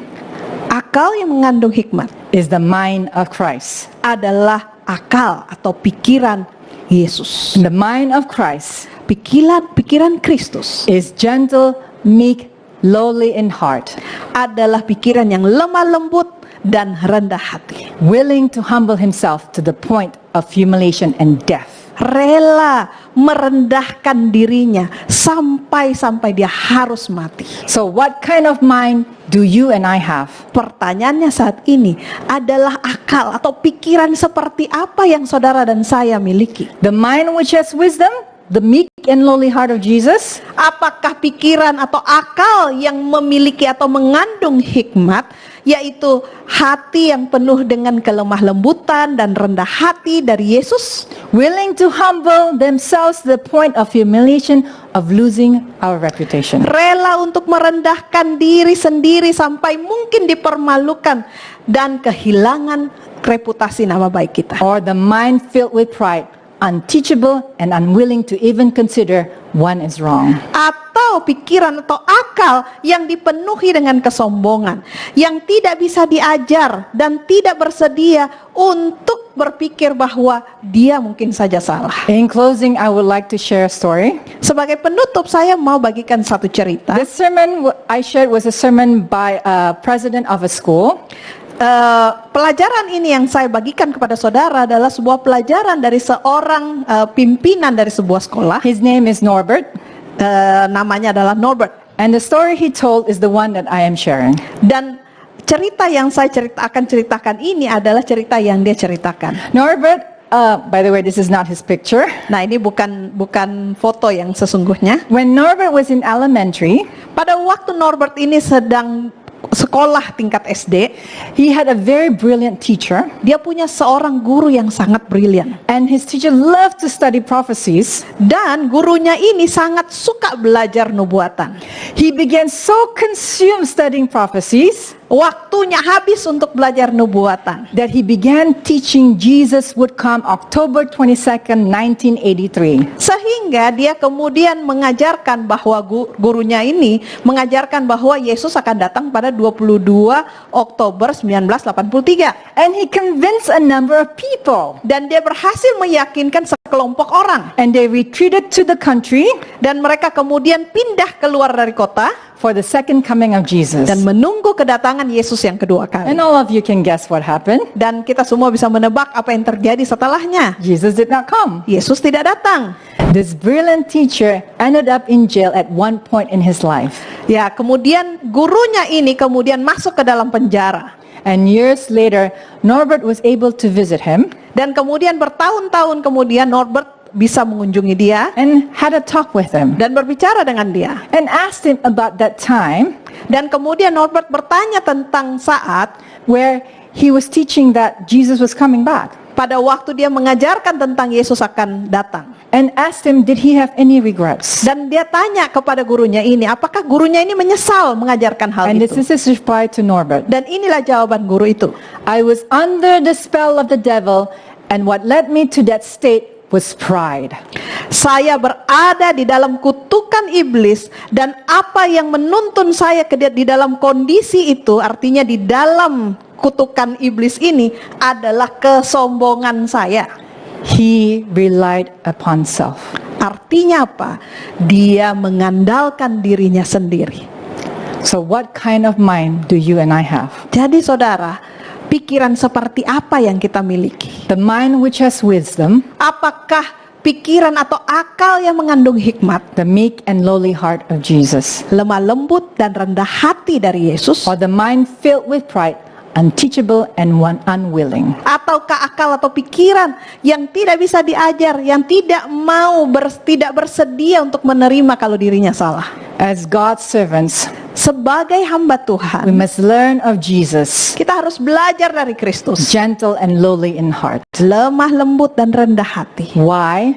Akal yang mengandung hikmat is the mind of Christ. adalah akal atau pikiran Yesus. The mind of Christ Pikiran Kristus is gentle, meek, lowly in heart, adalah pikiran yang lemah lembut dan rendah hati, willing to humble himself to the point of humiliation and death. rela merendahkan dirinya sampai dia harus mati. So what kind of mind do you and I have? Pertanyaannya saat ini adalah akal atau pikiran seperti apa yang saudara dan saya miliki? The mind which has wisdom, the meek and lowly heart of Jesus? Apakah pikiran atau akal yang memiliki atau mengandung hikmat, yaitu hati yang penuh dengan kelemah lembutan dan rendah hati dari Yesus, Willing to humble themselves to the point of humiliation of losing our reputation? rela untuk merendahkan diri sendiri sampai mungkin dipermalukan dan kehilangan reputasi nama baik kita? Or the mind filled with pride, unteachable and unwilling to even consider one is wrong? Atau pikiran atau akal yang dipenuhi dengan kesombongan, yang tidak bisa diajar dan tidak bersedia untuk berpikir bahwa dia mungkin saja salah. In closing, I would like to share a story. Sebagai penutup, saya mau bagikan satu cerita. This sermon I shared was a sermon by a president of a school. Pelajaran ini yang saya bagikan kepada saudara adalah sebuah pelajaran dari seorang pimpinan dari sebuah sekolah. His name is Norbert. Namanya adalah Norbert. And the story he told is the one that I am sharing. Dan cerita yang saya akan ceritakan ini adalah cerita yang dia ceritakan. Norbert, by the way, this is not his picture. Nah, ini bukan foto yang sesungguhnya. When Norbert was in elementary, Pada waktu Norbert ini sedang sekolah tingkat SD, he had a very brilliant teacher, dia punya seorang guru yang sangat brilian. and his teacher loved to study prophecies. Dan gurunya ini sangat suka belajar nubuatan. He began so consumed studying prophecies Waktunya habis untuk belajar nubuatan. that he began teaching Jesus would come October 22nd, 1983. Sehingga dia kemudian mengajarkan bahwa gurunya ini mengajarkan bahwa Yesus akan datang pada 22 Oktober 1983. And he convinced a number of people. Dan dia berhasil meyakinkan sekelompok orang. And they retreated to the country Dan mereka kemudian pindah keluar dari kota for the second coming of Jesus. dan menunggu kedatangan Yesus yang kedua kali. And all of you can guess what happened. Dan kita semua bisa menebak apa yang terjadi setelahnya. Jesus did not come. Yesus tidak datang. This brilliant teacher ended up in jail at one point in his life. Ya, kemudian gurunya ini kemudian masuk ke dalam penjara. And years later, Norbert was able to visit him Dan kemudian bertahun-tahun kemudian Norbert bisa mengunjungi dia and had a talk with him dan berbicara dengan dia. and asked him about that time Dan kemudian Norbert bertanya tentang saat where he was teaching that Jesus was coming back, pada waktu dia mengajarkan tentang Yesus akan datang. and asked him, did he have any regrets? Dan dia tanya kepada gurunya ini, apakah gurunya ini menyesal mengajarkan hal And this itu? is his reply to Norbert. Dan inilah jawaban guru itu. I was under the spell of the devil, and what led me to that state was pride. Saya berada di dalam kutukan iblis dan apa yang menuntun saya di dalam kondisi itu, artinya di dalam kutukan iblis ini adalah kesombongan saya. He relied upon self. Artinya apa? Dia mengandalkan dirinya sendiri. So what kind of mind do you and I have? Jadi saudara, pikiran seperti apa yang kita miliki? The mind which has wisdom, Apakah pikiran atau akal yang mengandung hikmat, the meek and lowly heart of Jesus, lemah lembut dan rendah hati dari Yesus, or the mind filled with pride, unteachable and unwilling? ataukah akal atau pikiran yang tidak bisa diajar, yang tidak bersedia untuk menerima kalau dirinya salah? As God's servants, Sebagai hamba we Tuhan, must learn of Jesus, kita harus belajar dari Kristus, gentle and lowly in heart. lemah lembut dan rendah hati. Why?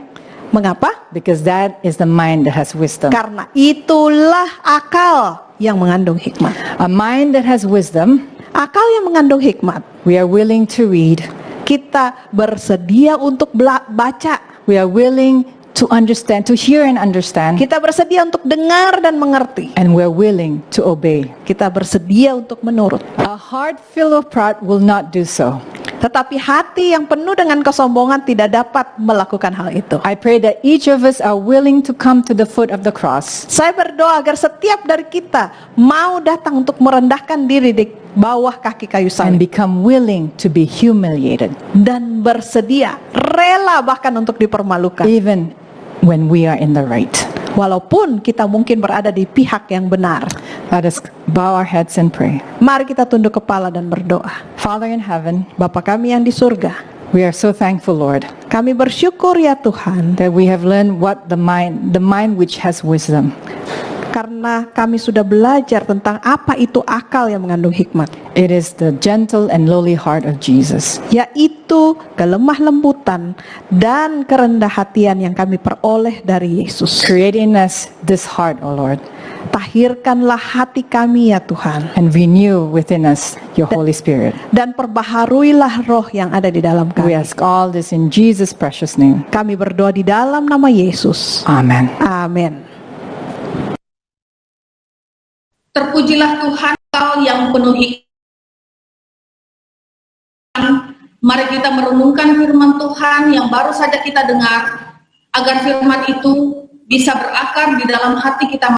Mengapa? Because that is the mind that has wisdom. Karena itulah akal yang mengandung hikmat. A mind that has wisdom, Akal yang mengandung hikmat, we are willing to read, kita bersedia untuk baca, we are willing to understand, to hear and understand, kita bersedia untuk dengar dan mengerti, and we're willing to obey. kita bersedia untuk menurut. A heart filled of pride will not do so. Tetapi hati yang penuh dengan kesombongan tidak dapat melakukan hal itu. I pray that each of us are willing to come to the foot of the cross Saya berdoa agar setiap dari kita mau datang untuk merendahkan diri di bawah kaki kayu and salib become willing to be humiliated, dan bersedia, rela bahkan untuk dipermalukan. even when we are in the right. Walaupun kita mungkin berada di pihak yang benar. Let us bow our heads and pray. Mari kita tunduk kepala dan berdoa. Father in heaven, Bapa kami yang di surga, we are so thankful, Lord, kami bersyukur ya Tuhan, that we have learned what the mind which has wisdom. karena kami sudah belajar tentang apa itu akal yang mengandung hikmat, It is the gentle and lowly heart of Jesus. yaitu kelemah lembutan dan kerendah hatian yang kami peroleh dari Yesus. Create in us this heart, O Lord, Tahirkanlah hati kami ya Tuhan, and renew within us your Holy Spirit. dan perbaharuilah roh yang ada di dalam We kami. ask all this in Jesus' precious name. Kami berdoa di dalam nama Yesus. Amen. Amin. Terpujilah Tuhan, Engkau yang penuh hikmat. Mari kita merenungkan firman Tuhan yang baru saja kita dengar, agar firman itu bisa berakar di dalam hati kita.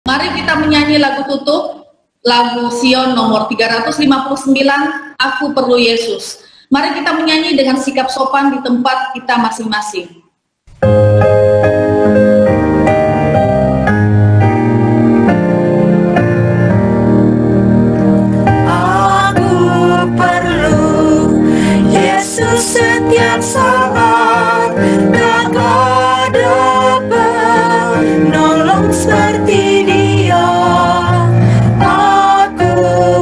Mari kita menyanyi lagu tutup, lagu Sion nomor 359, Aku Perlu Yesus. Mari kita menyanyi dengan sikap sopan di tempat kita masing-masing. Aku perlu Yesus setiap saat, tak ada penolong seperti Dia. Aku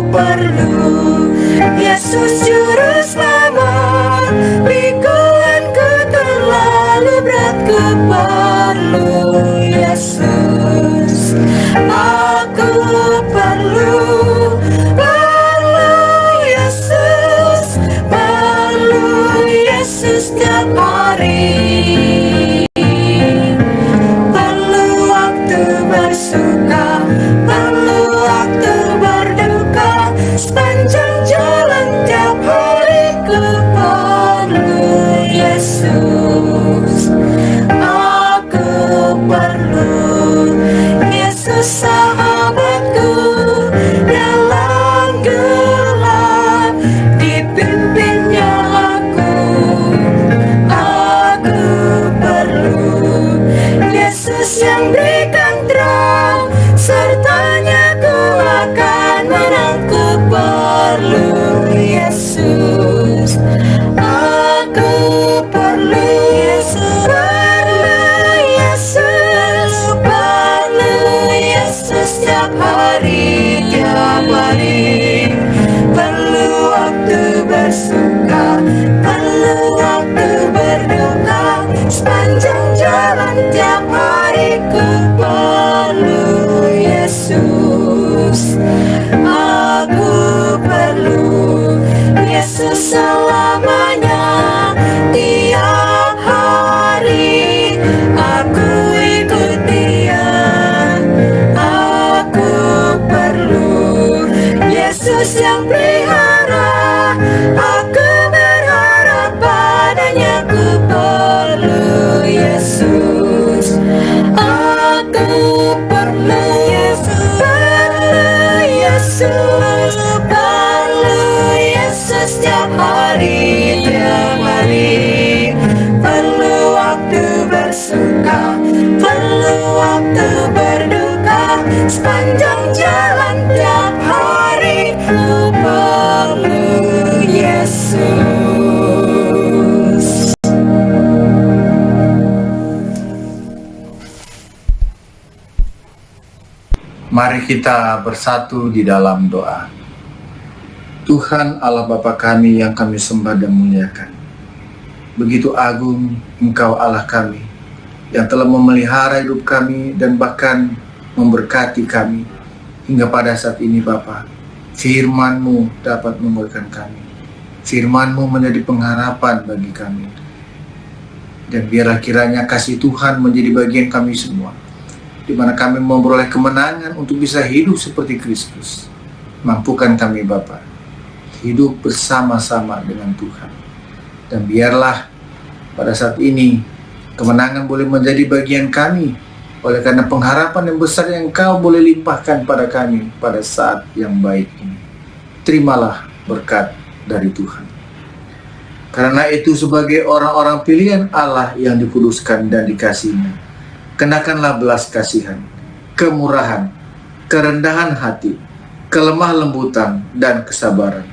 perlu Yesus juru selamat, pikulanku terlalu berat, ku perlu Yesus. Aku perlu Yesus setiap hari. Perlu waktu bersuka, perlu waktu berduka, sepanjang jalan tiap hari ku perlu Yesus. Aku perlu Yesus sahabatku, dalam gelap dipimpinnya aku. Aku perlu Yesus yang berikan terang, sertanya ku akan menang. Ku perlu Yesus. Aku perlu Yesus, perlu Yesus, perlu Yesus setiap hari, tiap hari. Perlu waktu bersuka, perlu waktu berduka, sepanjang jalan tiap hari ku perlu Yesus. Aku perlu Yesus selamanya, tiap hari aku ikut Dia. Aku perlu Yesus yang pelihara, aku berharap padanya. Ku perlu Yesus. Aku perlu Yesus, perlu Yesus, perlu Yesus setiap hari, tiap hari. Perlu waktu bersuka, waktu berduka, sepanjang jalan tiap hari ku perlu Yesus. Mari kita bersatu di dalam doa. Tuhan Allah Bapa kami yang kami sembah dan muliakan, begitu agung Engkau Allah kami, yang telah memelihara hidup kami dan bahkan memberkati kami hingga pada saat ini Bapa. Firman-Mu dapat memulihkan kami, Firman-Mu menjadi pengharapan bagi kami, dan biarlah kiranya kasih Tuhan menjadi bagian kami semua, di mana kami memperoleh kemenangan untuk bisa hidup seperti Kristus. Mampukan kami Bapa hidup bersama-sama dengan Tuhan, dan biarlah pada saat ini kemenangan boleh menjadi bagian kami oleh karena pengharapan yang besar yang Engkau boleh limpahkan pada kami pada saat yang baik ini. Terimalah berkat dari Tuhan. Karena itu sebagai orang-orang pilihan Allah yang dikuduskan dan dikasihinya, kenakanlah belas kasihan, kemurahan, kerendahan hati, kelemah lembutan, dan kesabaran.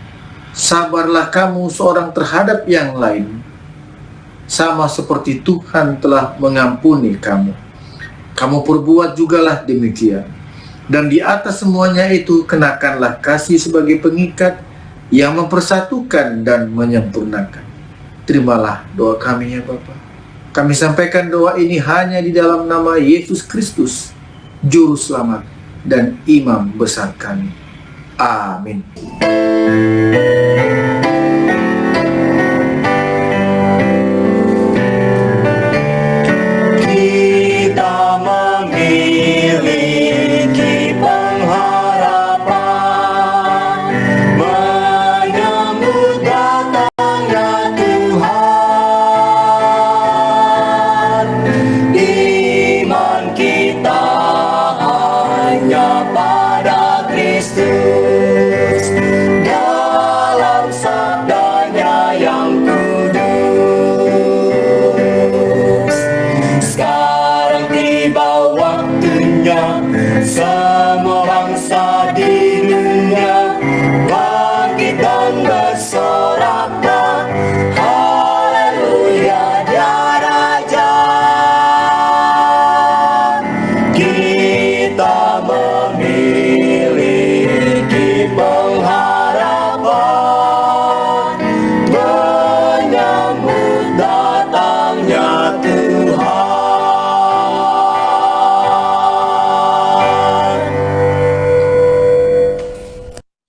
Sabarlah kamu seorang terhadap yang lain, sama seperti Tuhan telah mengampuni kamu. Kamu perbuat jugalah demikian. Dan di atas semuanya itu, kenakanlah kasih sebagai pengikat yang mempersatukan dan menyempurnakan. Terimalah doa kami ya Bapa. Kami sampaikan doa ini hanya di dalam nama Yesus Kristus, Juru Selamat dan Imam besar kami. Amin. Kita memiliki pengharapan, menyambut datangnya Tuhan. Iman kita hanya pada Kristus, dalam sabdanya yang kudus. Sekarang tiba waktunya, semua bangsa di dunia bangkit dan bersoraklah, haleluya dia Raja. Kita memiliki pengharapan, menyambut datangnya Tuhan.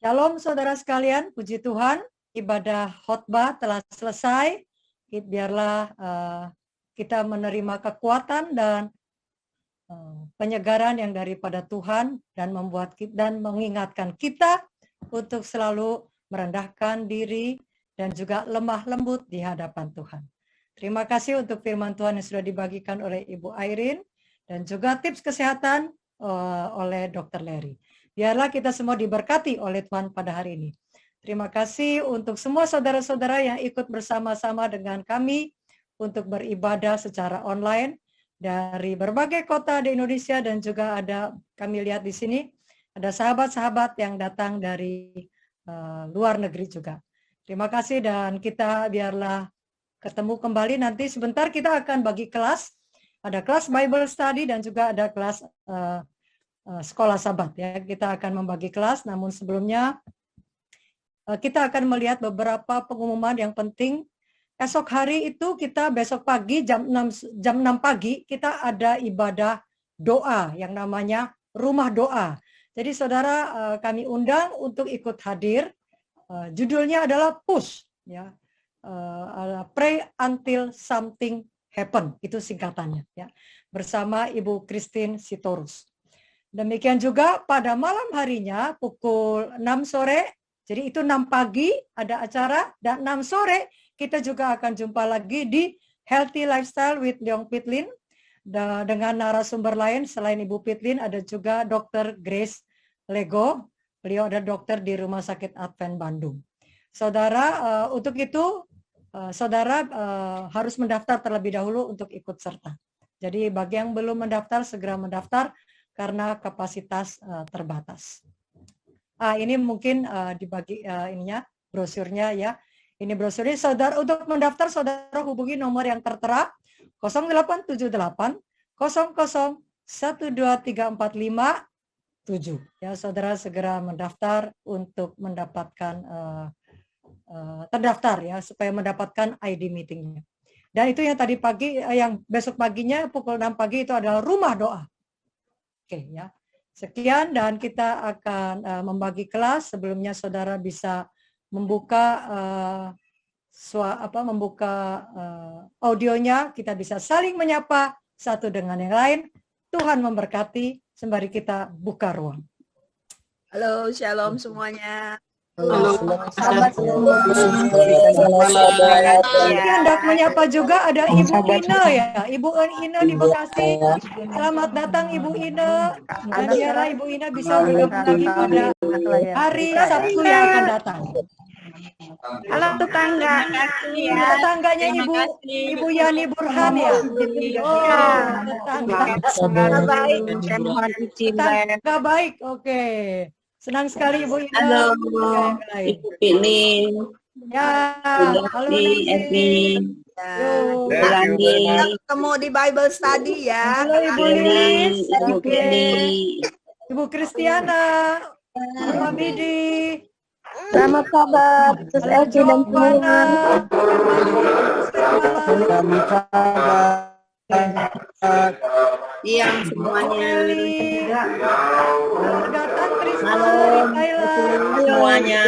Shalom saudara sekalian, puji Tuhan, ibadah khotbah telah selesai. Biarlah kita menerima kekuatan dan penyegaran yang daripada Tuhan, dan membuat dan mengingatkan kita untuk selalu merendahkan diri dan juga lemah lembut di hadapan Tuhan. Terima kasih untuk firman Tuhan yang sudah dibagikan oleh Ibu Irene, dan juga tips kesehatan oleh Dr. Larry. Biarlah kita semua diberkati oleh Tuhan pada hari ini. Terima kasih untuk semua saudara-saudara yang ikut bersama-sama dengan kami untuk beribadah secara online dari berbagai kota di Indonesia, dan juga ada, kami lihat di sini ada sahabat-sahabat yang datang dari luar negeri juga. Terima kasih, dan kita biarlah ketemu kembali nanti. Sebentar kita akan bagi kelas, ada kelas Bible Study dan juga ada kelas sekolah Sabat ya. Kita akan membagi kelas, namun sebelumnya kita akan melihat beberapa pengumuman yang penting. Esok hari itu kita besok pagi jam 6 pagi kita ada ibadah doa yang namanya Rumah Doa. Jadi saudara kami undang untuk ikut hadir. Judulnya adalah PUSH ya. Pray Until Something Happen, itu singkatannya ya. Bersama Ibu Christine Sitorus. Demikian juga pada malam harinya pukul 6 sore. Jadi itu 6 pagi ada acara, dan 6 sore kita juga akan jumpa lagi di Healthy Lifestyle with Leong Pitlin. Dengan narasumber lain selain Ibu Pitlin ada juga Dr. Grace Lego. Beliau ada dokter di Rumah Sakit Advent Bandung. Saudara, untuk itu saudara harus mendaftar terlebih dahulu untuk ikut serta. Jadi bagi yang belum mendaftar, segera mendaftar karena kapasitas terbatas. Ini mungkin dibagi ininya, brosurnya ya. Ini brosurnya. Saudara, untuk mendaftar saudara hubungi nomor yang tertera 0878 00 12345 ya. Saudara segera mendaftar untuk mendapatkan terdaftar ya, supaya mendapatkan ID meetingnya. Dan itu yang tadi pagi, yang besok paginya pukul 6 pagi itu adalah rumah doa. Oke ya. Sekian, dan kita akan membagi kelas. Sebelumnya saudara bisa membuka audionya, kita bisa saling menyapa satu dengan yang lain. Tuhan memberkati sembari kita buka ruang. Halo, shalom semuanya. Halo, sahabat. Hendak menyapa juga ada Ibu Ina ya, Ibu Ina di Bekasi. Selamat datang Ibu Ina. Dan biarlah Ibu Ina bisa bergabung lagi pada hari Sabtu yang akan datang. Halo tetangga. Tetangganya Ibu Yani Burhan ya. Tetangga baik. Tetangga baik, oke. Senang sekali Ibu Ina. Halo, Ibu Pilin. Ya, halo Evi. Kita ketemu di Bible Study ya. Halo Ibu Lilis. Ibu Pilin. Ibu Kristiana. Mama Bidi. Selamat sahabat. Terus Evi dan semua. Selamat sahabat. Siang semuanya. Datang Krisna. Semuanya.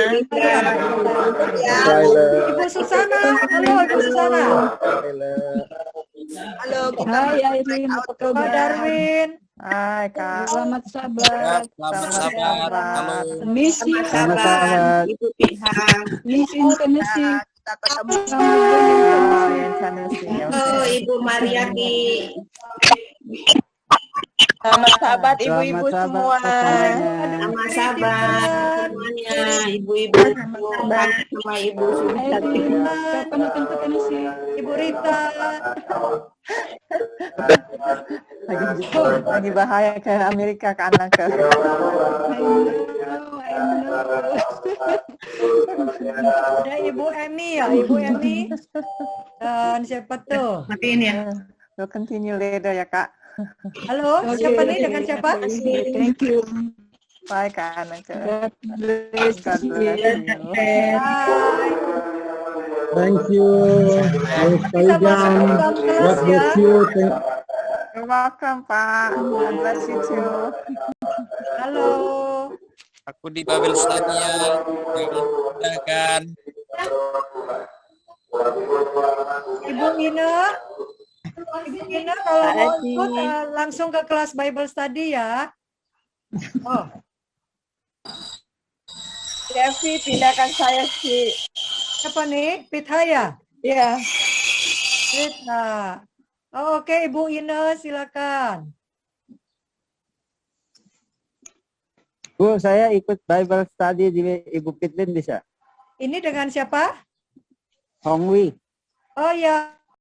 Ibu Susana. Halo Ibu Susana. Halo. Hai Airin, apa Pak kabar? Darwin. Hai Kak. Selamat sahabat. Selamat sahabat. Halo. Misi. Selamat sahabat. Ibu Pihang. Misi Tennessee. Kita ketemu. Oh, Ibu Mariati. Selamat sahabat ibu-ibu semua. Sama sahabat semuanya. Ibu-ibu sama ibu Kapan akan ke Tennessee? Ibu Rita. Lagi bahaya ke Amerika ke anak ke. Ada Ibu Emi ya, Ibu Emi. Dan siapa tuh? Matiin ya. We'll continue later ya Kak. Halo, siapa nih, dengan siapa? Thank you. Bye Kak Anaka. God bless you. Thank you. Kita masuk ke dalam kelas ya. You're welcome Pak. God bless you too. Halo. Aku di Babel Study ya. Silakan. Ibu Ina. Ibu Ina kalau mau ikut langsung ke kelas Bible Study ya. Oh. Devi, pindahkan saya sih. Siapa nih? Pithaya? Iya. Pitha. Oh, oke, Ibu Ina silakan. Bu, saya ikut Bible Study di Ibu Pitlin bisa? Ini dengan siapa? Hongwi. Oh ya,